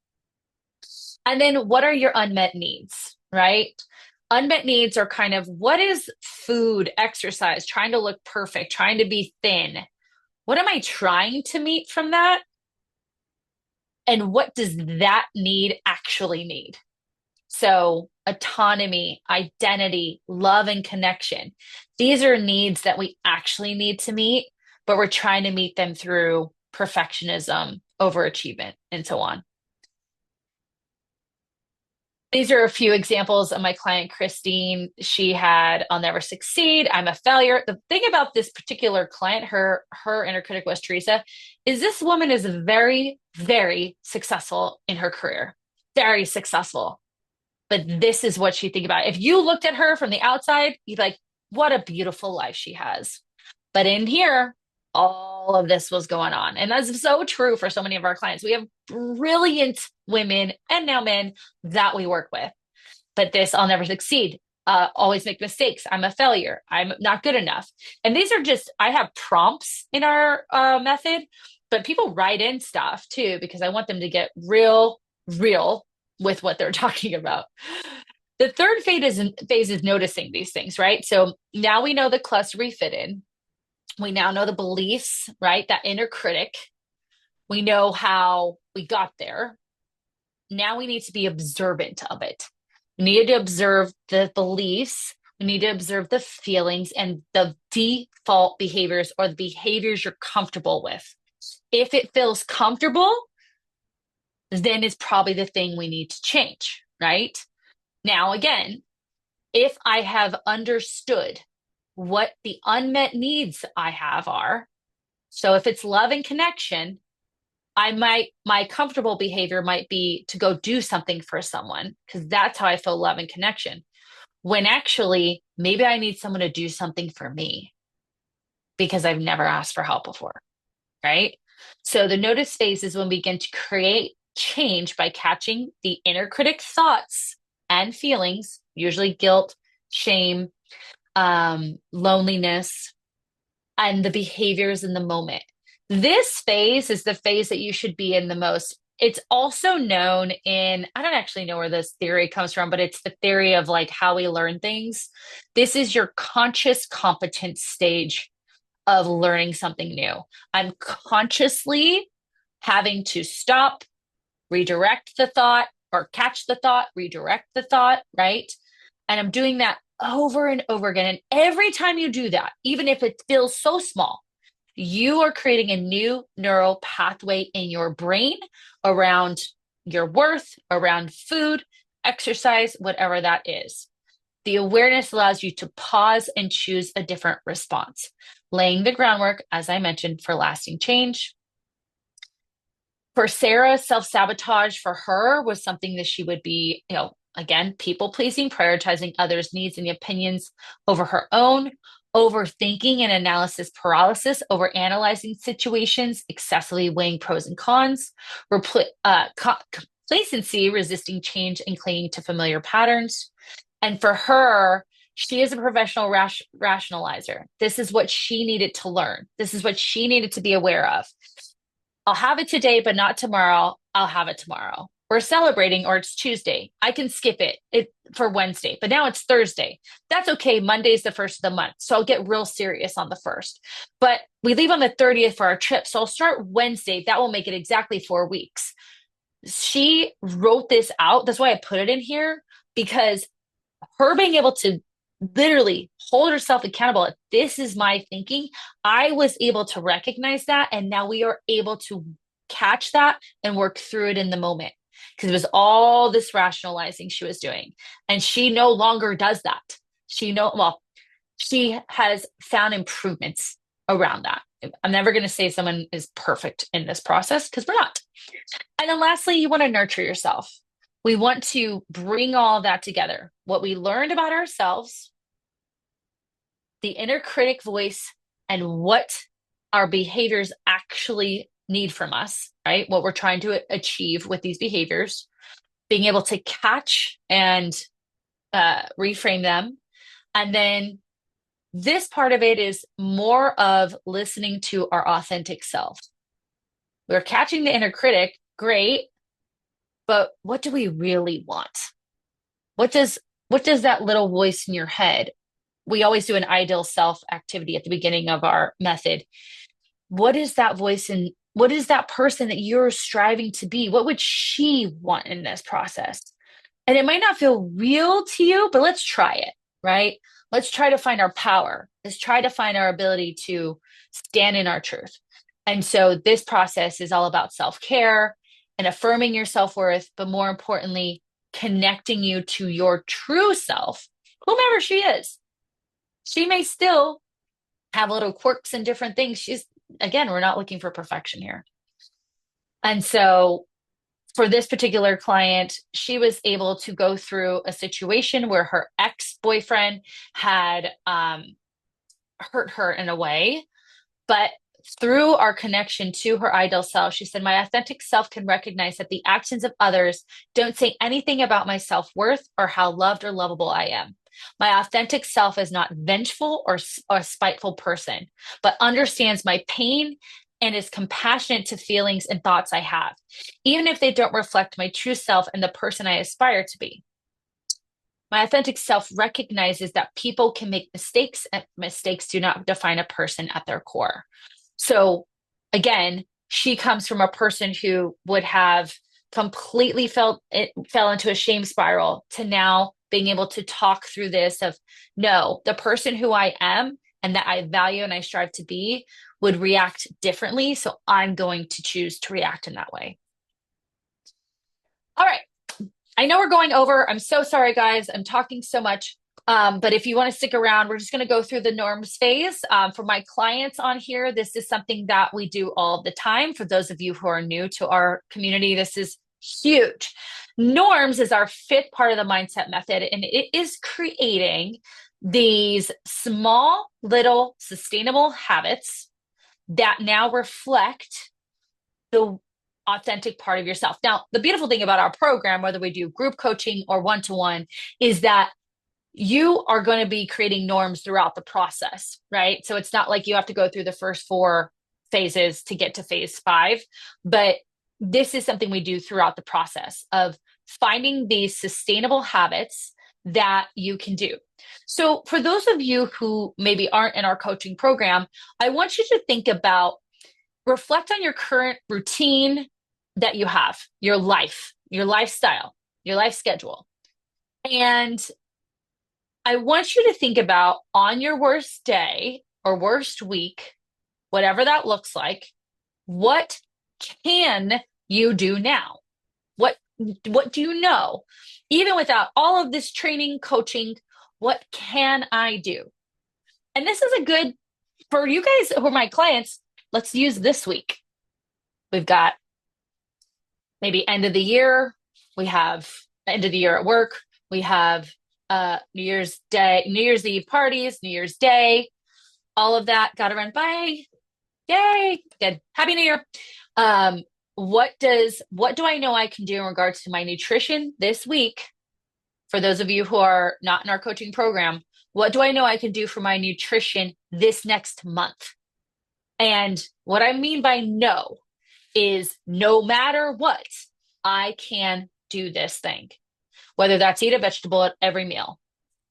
And then what are your unmet needs, right? Unmet needs are kind of what is food, exercise, trying to look perfect, trying to be thin. What am I trying to meet from that? And what does that need actually need? So, autonomy, identity, love, and connection. These are needs that we actually need to meet, but we're trying to meet them through perfectionism, overachievement, and so on. These are a few examples of my client, Christine. She had, I'll never succeed. I'm a failure. The thing about this particular client, her inner critic was Teresa, is this woman is very, very successful in her career. Very successful. But this is what she think about. If you looked at her from the outside, you'd be like, what a beautiful life she has. But in here, all of this was going on. And that's so true for so many of our clients. We have brilliant women and now men that we work with. But this, I'll never succeed. Always make mistakes. I'm a failure. I'm not good enough. And these are just, I have prompts in our method, but people write in stuff too, because I want them to get real with what they're talking about. The third phase is noticing these things, right? So now we know the cluster we fit in. We now know the beliefs, right? That inner critic. We know how we got there. Now we need to be observant of it. We need to observe the beliefs. We need to observe the feelings and the default behaviors or the behaviors you're comfortable with. If it feels comfortable, then it's probably the thing we need to change, right? Now, again, if I have understood what the unmet needs I have are, so if it's love and connection, my comfortable behavior might be to go do something for someone because that's how I feel love and connection. When actually maybe I need someone to do something for me because I've never asked for help before, right? So the notice phase is when we begin to create change by catching the inner critic thoughts and feelings, usually guilt, shame, loneliness, and the behaviors in the moment. This phase is the phase that you should be in the most. It's also known in, I don't actually know where this theory comes from, but it's the theory of like how we learn things. This is your conscious competence stage of learning something new. I'm consciously having to stop, redirect the thought, or catch the thought, redirect the thought, right? And I'm doing that over and over again. And every time you do that, even if it feels so small, you are creating a new neural pathway in your brain around your worth, around food, exercise, whatever that is. The awareness allows you to pause and choose a different response, laying the groundwork, as I mentioned, for lasting change. For Sarah, self-sabotage for her was something that she would be, again, people pleasing, prioritizing others' needs and opinions over her own, overthinking and analysis paralysis, over analyzing situations, excessively weighing pros and cons, complacency, resisting change and clinging to familiar patterns. And for her, she is a professional rationalizer. This is what she needed to learn. This is what she needed to be aware of. I'll have it today, but not tomorrow. I'll have it tomorrow. We're celebrating, or it's Tuesday. I can skip it for Wednesday, but now it's Thursday. That's okay. Monday's the first of the month. So I'll get real serious on the first. But we leave on the 30th for our trip. So I'll start Wednesday. That will make it exactly 4 weeks. She wrote this out. That's why I put it in here, because her being able to literally hold herself accountable. This is my thinking. I was able to recognize that. And now we are able to catch that and work through it in the moment, because it was all this rationalizing she was doing. And she no longer does that. She has found improvements around that. I'm never going to say someone is perfect in this process, because we're not. And then lastly, you want to nurture yourself. We want to bring all that together. What we learned about ourselves, the inner critic voice, and what our behaviors actually need from us, right? What we're trying to achieve with these behaviors, being able to catch and reframe them. And then this part of it is more of listening to our authentic self. We're catching the inner critic, great, but what do we really want? What does that little voice in your head? We always do an ideal self activity at the beginning of our method. What is that voice, and what is that person that you're striving to be? What would she want in this process? And it might not feel real to you, but let's try it, right? Let's try to find our power. Let's try to find our ability to stand in our truth. And so this process is all about self-care and affirming your self-worth, but more importantly, connecting you to your true self, whomever she is. She may still have little quirks and different things. Again, we're not looking for perfection here. And so for this particular client, she was able to go through a situation where her ex-boyfriend had hurt her in a way, but through our connection to her ideal self, she said, my authentic self can recognize that the actions of others don't say anything about my self-worth or how loved or lovable I am. My authentic self is not vengeful or a spiteful person, but understands my pain and is compassionate to feelings and thoughts I have, even if they don't reflect my true self and the person I aspire to be. My authentic self recognizes that people can make mistakes, and mistakes do not define a person at their core. So again, she comes from a person who would have completely fell into a shame spiral to now being able to talk through this of, no, the person who I am and that I value and I strive to be would react differently. So I'm going to choose to react in that way. All right. I know we're going over. I'm so sorry, guys. I'm talking so much. But if you want to stick around, we're just going to go through the norms phase. For my clients on here, this is something that we do all the time. For those of you who are new to our community, this is huge. Norms is our fifth part of the mindset method, and it is creating these small, little, sustainable habits that now reflect the authentic part of yourself. Now, the beautiful thing about our program, whether we do group coaching or one-to-one, is that you are going to be creating norms throughout the process, right? So it's not like you have to go through the first four phases to get to phase five, but this is something we do throughout the process of finding these sustainable habits that you can do. So for those of you who maybe aren't in our coaching program, I want you to think about, reflect on your current routine that you have, your life, your lifestyle, your life schedule. And I want you to think about, on your worst day or worst week, whatever that looks like, what can you do now? What what do you know? Even without all of this training, coaching, what can I do? And this is a good, for you guys who are my clients, let's use this week. We've got maybe end of the year. We have end of the year at work. We have New Year's Day, New Year's Eve parties, New Year's Day, all of that got to run by. Yay. Good. Happy New Year. What do I know I can do in regards to my nutrition this week? For those of you who are not in our coaching program, what do I know I can do for my nutrition this next month? And what I mean by no is no matter what, I can do this thing, whether that's eat a vegetable at every meal.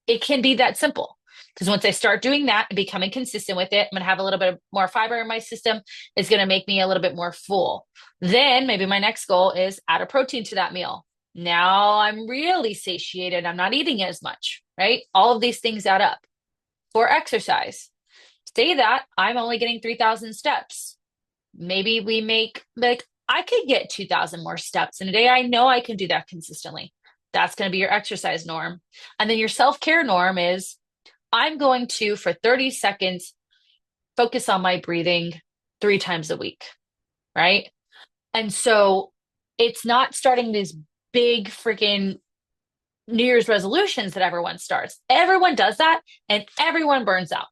It can be that simple. Because once I start doing that and becoming consistent with it, I'm going to have a little bit more fiber in my system. It's going to make me a little bit more full. Then maybe my next goal is add a protein to that meal. Now I'm really satiated. I'm not eating as much, right? All of these things add up. For exercise, say that I'm only getting 3,000 steps. Maybe we make, like, I could get 2,000 more steps in a day. I know I can do that consistently. That's going to be your exercise norm. And then your self-care norm is, I'm going to, for 30 seconds, focus on my breathing 3 times a week, right? And so it's not starting these big freaking New Year's resolutions that everyone starts. Everyone does that and everyone burns out.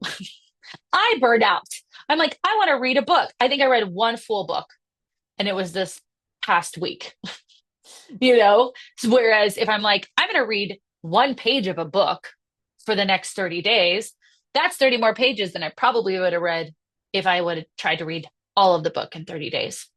I burned out. I'm like, I want to read a book. I think I read one full book and it was this past week, you know? Whereas if I'm like, I'm going to read one page of a book for the next 30 days, that's 30 more pages than I probably would have read if I would have tried to read all of the book in 30 days.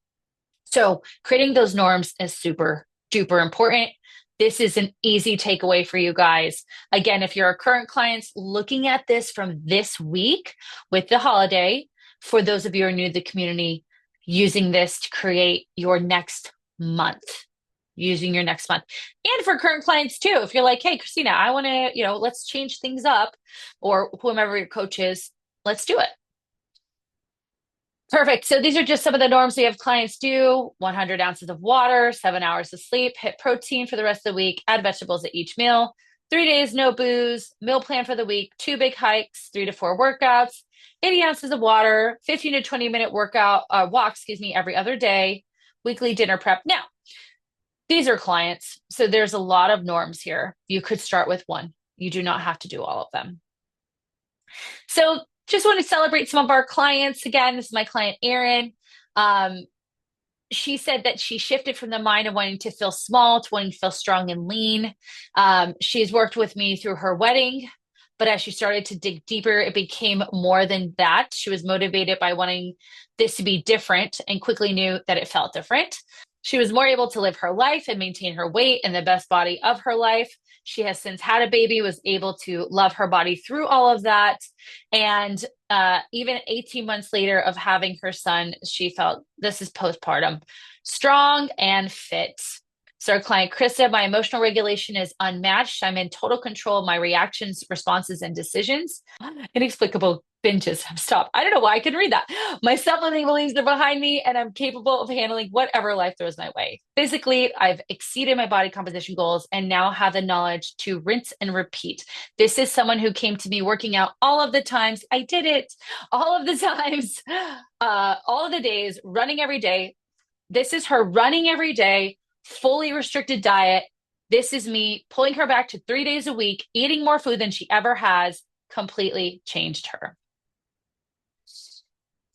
So creating those norms is super duper important. This is an easy takeaway for you guys. Again, if you're a current client looking at this from this week with the holiday, for those of you who are new to the community, using this to create your next month. Using your next month. And for current clients too, if you're like, hey, Christina, I want to, let's change things up, or whomever your coach is, let's do it. Perfect. So these are just some of the norms we have clients do: 100 ounces of water, 7 hours of sleep, hit protein for the rest of the week, add vegetables at each meal, 3 days, no booze, meal plan for the week, 2 big hikes, 3 to 4 workouts, 80 ounces of water, 15 to 20-minute walk, every other day, weekly dinner prep. Now, these are clients, so there's a lot of norms here. You could start with one. You do not have to do all of them. So just want to celebrate some of our clients. Again, this is my client, Erin. She said that she shifted from the mind of wanting to feel small to wanting to feel strong and lean. She's worked with me through her wedding, but as she started to dig deeper, it became more than that. She was motivated by wanting this to be different and quickly knew that it felt different. She was more able to live her life and maintain her weight and the best body of her life. She has since had a baby, was able to love her body through all of that. And even 18 months later of having her son, she felt, this is postpartum, strong and fit. So our client, Krista, my emotional regulation is unmatched. I'm in total control of my reactions, responses, and decisions. Inexplicable binges have stopped. I don't know why I can read that. My self-limiting beliefs are behind me, and I'm capable of handling whatever life throws my way. Physically, I've exceeded my body composition goals and now have the knowledge to rinse and repeat. This is someone who came to me working out all of the times. I did it all of the times, all of the days, running every day. This is her running every day, fully restricted diet. This is me pulling her back to 3 days a week, eating more food than she ever has, completely changed her.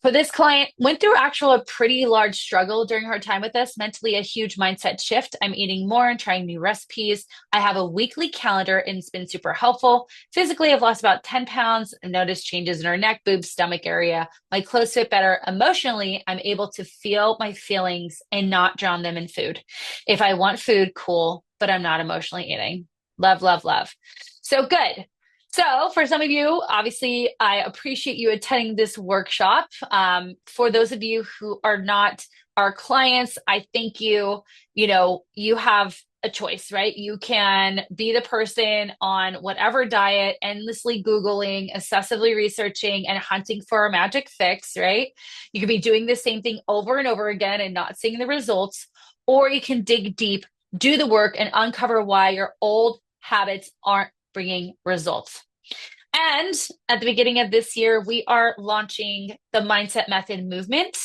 For this client, went through a pretty large struggle during her time with us, mentally a huge mindset shift. I'm eating more and trying new recipes. I have a weekly calendar and it's been super helpful. Physically, I've lost about 10 pounds and noticed changes in her neck, boobs, stomach area. My clothes fit better. Emotionally, I'm able to feel my feelings and not drown them in food. If I want food, cool, but I'm not emotionally eating. Love, love, love. So good. So, for some of you, obviously, I appreciate you attending this workshop. For those of you who are not our clients, I thank you. You know, you have a choice, right? You can be the person on whatever diet, endlessly Googling, excessively researching, and hunting for a magic fix, right? You could be doing the same thing over and over again and not seeing the results, or you can dig deep, do the work, and uncover why your old habits aren't bringing results. And at the beginning of this year, we are launching the Mindset Method movement.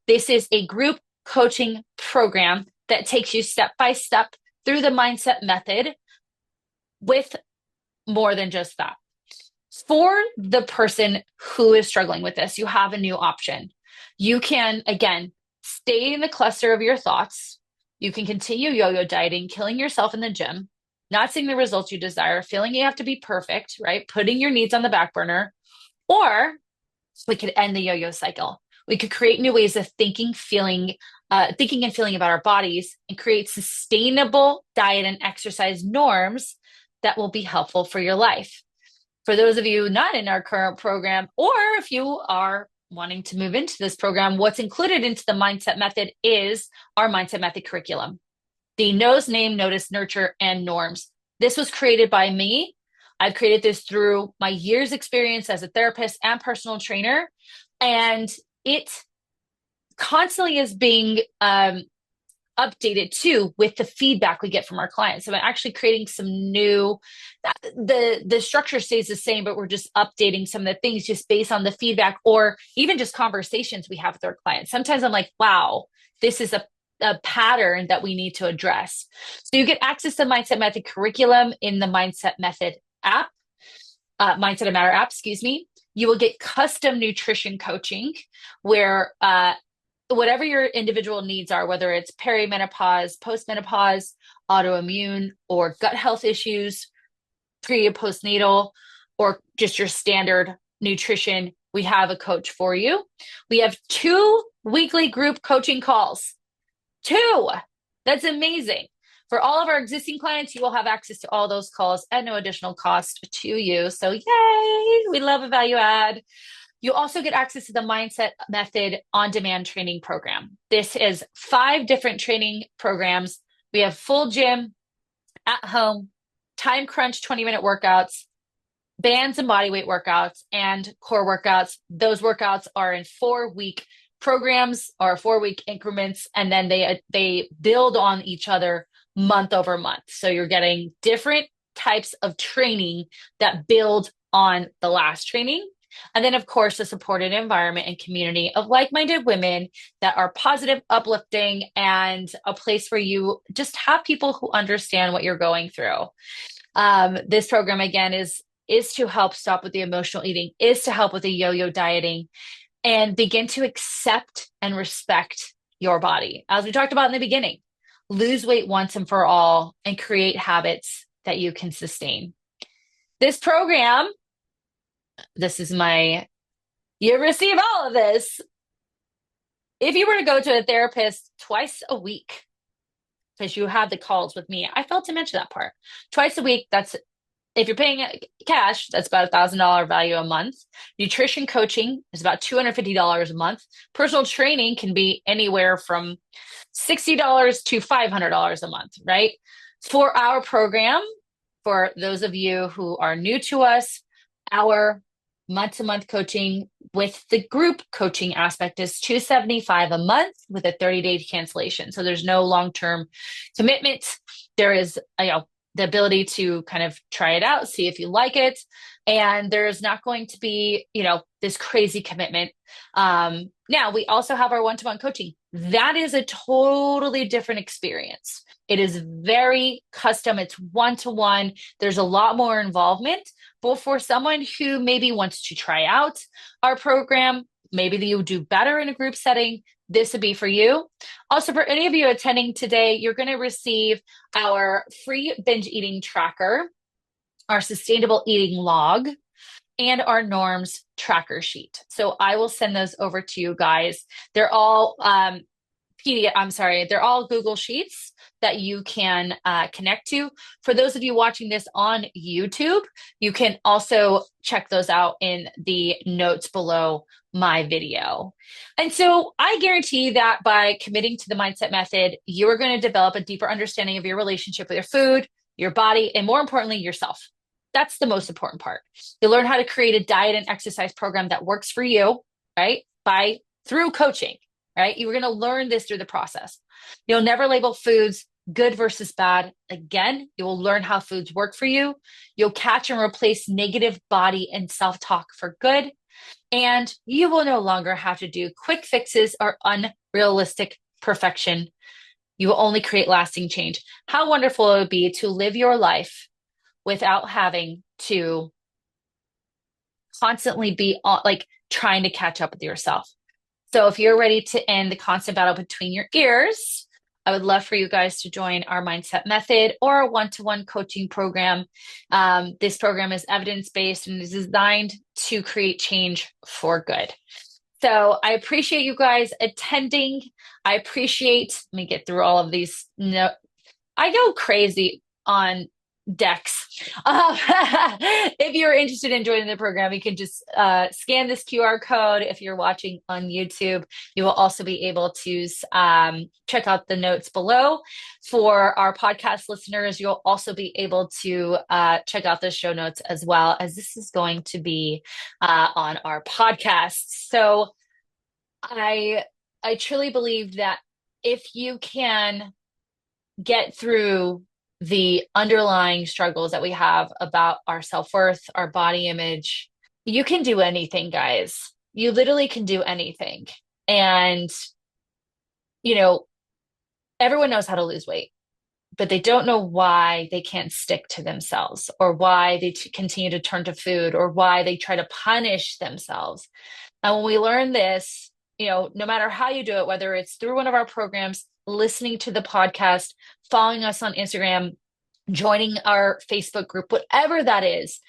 This is a group coaching program that takes you step by step through the mindset method with more than just that. For the person who is struggling with this, you have a new option. You can, again, stay in the cluster of your thoughts. You can continue yo-yo dieting, killing yourself in the gym, not seeing the results you desire, feeling you have to be perfect, right? Putting your needs on the back burner. Or we could end the yo-yo cycle. We could create new ways of thinking, thinking and feeling about our bodies and create sustainable diet and exercise norms that will be helpful for your life. For those of you not in our current program, or if you are wanting to move into this program, what's included into the Mindset Method is our Mindset Method curriculum. The Nose, Name, Notice, Nurture, and Norms. This was created by me. I've created this through my years' experience as a therapist and personal trainer. And it constantly is being updated too with the feedback we get from our clients. So I'm actually creating some new, the structure stays the same, but we're just updating some of the things just based on the feedback or even just conversations we have with our clients. Sometimes I'm like, wow, this is a pattern that we need to address. So you get access to Mindset Method curriculum in the Mindset Method app, Mindset and Matter app, excuse me. You will get custom nutrition coaching where whatever your individual needs are, whether it's perimenopause, postmenopause, autoimmune, or gut health issues, pre and postnatal, or just your standard nutrition, we have a coach for you. We have 2 weekly group coaching calls. 2. That's amazing. For all of our existing clients, you will have access to all those calls at no additional cost to you. So yay, we love a value add. You also get access to the Mindset Method on-demand training program. This is 5 different training programs. We have full gym, at home, time crunch 20-minute workouts, bands and bodyweight workouts, and core workouts. Those workouts are in 4-week programs or 4-week increments, and then they build on each other month over month. So you're getting different types of training that build on the last training. And then, of course, a supported environment and community of like-minded women that are positive, uplifting, and a place where you just have people who understand what you're going through. This program, again, is to help stop with the emotional eating, is to help with the yo-yo dieting, and begin to accept and respect your body. As we talked about in the beginning, lose weight once and for all and create habits that you can sustain. This program, you receive all of this. If you were to go to a therapist twice a week, because you have the calls with me, I failed to mention that part. Twice a week, that's if you're paying cash, that's about $1,000 value a month. Nutrition coaching is about $250 a month. Personal training can be anywhere from $60 to $500 a month, right? For our program, for those of you who are new to us, our month-to-month coaching with the group coaching aspect is $275 a month with a 30-day cancellation. So there's no long-term commitment. There is, the ability to kind of try it out, see if you like it. And there's not going to be, this crazy commitment. Now, we also have our one-to-one coaching. That is a totally different experience. It is very custom. It's one-to-one. There's a lot more involvement. But for someone who maybe wants to try out our program, maybe you do better in a group setting, this would be for you. Also, for any of you attending today, you're going to receive our free binge eating tracker, our sustainable eating log, and our norms tracker sheet. So I will send those over to you guys. They're all they're all Google Sheets that you can connect to. For those of you watching this on YouTube, you can also check those out in the notes below my video. And so I guarantee that by committing to the mindset method, you are going to develop a deeper understanding of your relationship with your food, your body, and more importantly, yourself. That's the most important part. You'll learn how to create a diet and exercise program that works for you, right? Through coaching, right? You're going to learn this through the process. You'll never label foods good versus bad. Again, you will learn how foods work for you. You'll catch and replace negative body and self-talk for good. And you will no longer have to do quick fixes or unrealistic perfection. You will only create lasting change. How wonderful it would be to live your life without having to constantly be trying to catch up with yourself. So if you're ready to end the constant battle between your ears, I would love for you guys to join our mindset method or a one-to-one coaching program. This program is evidence-based and is designed to create change for good. So I appreciate you guys attending. Let me get through all of these. No, I go crazy on decks. If you're interested in joining the program, you can just scan this QR code. If you're watching on YouTube, you will also be able to check out the notes below. For our podcast listeners, you'll also be able to check out the show notes as well, as this is going to be on our podcast. So I truly believe that if you can get through the underlying struggles that we have about our self-worth, our body image, you can do anything, guys. You literally can do anything. And, everyone knows how to lose weight, but they don't know why they can't stick to themselves, or why they continue to turn to food, or why they try to punish themselves. And when we learn this, no matter how you do it, whether it's through one of our programs, listening to the podcast, following us on Instagram, joining our Facebook group, whatever that is,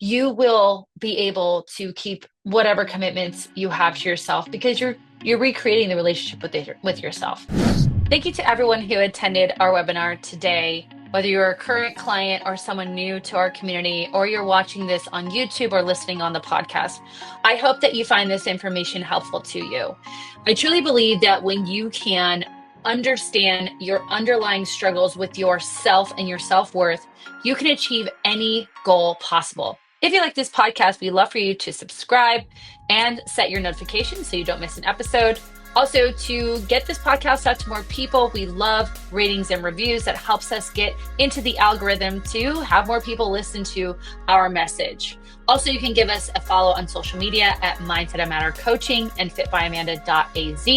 you will be able to keep whatever commitments you have to yourself, because you're recreating the relationship with yourself. Thank you to everyone who attended our webinar today. Whether you're a current client or someone new to our community, or you're watching this on YouTube or listening on the podcast, I hope that you find this information helpful to you. I truly believe that when you can understand your underlying struggles with yourself and your self-worth, you can achieve any goal possible. If you like this podcast, we'd love for you to subscribe and set your notifications so you don't miss an episode. Also, to get this podcast out to more people, we love ratings and reviews. That helps us get into the algorithm to have more people listen to our message. Also, you can give us a follow on social media at Mindset of Matter Coaching and fitbyamanda.az.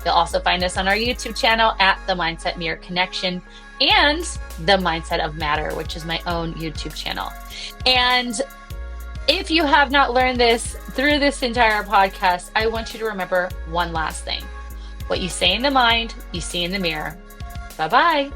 You'll also find us on our YouTube channel at The Mindset Mirror Connection and The Mindset of Matter, which is my own YouTube channel. And if you have not learned this through this entire podcast, I want you to remember one last thing. What you say in the mind, you see in the mirror. Bye-bye.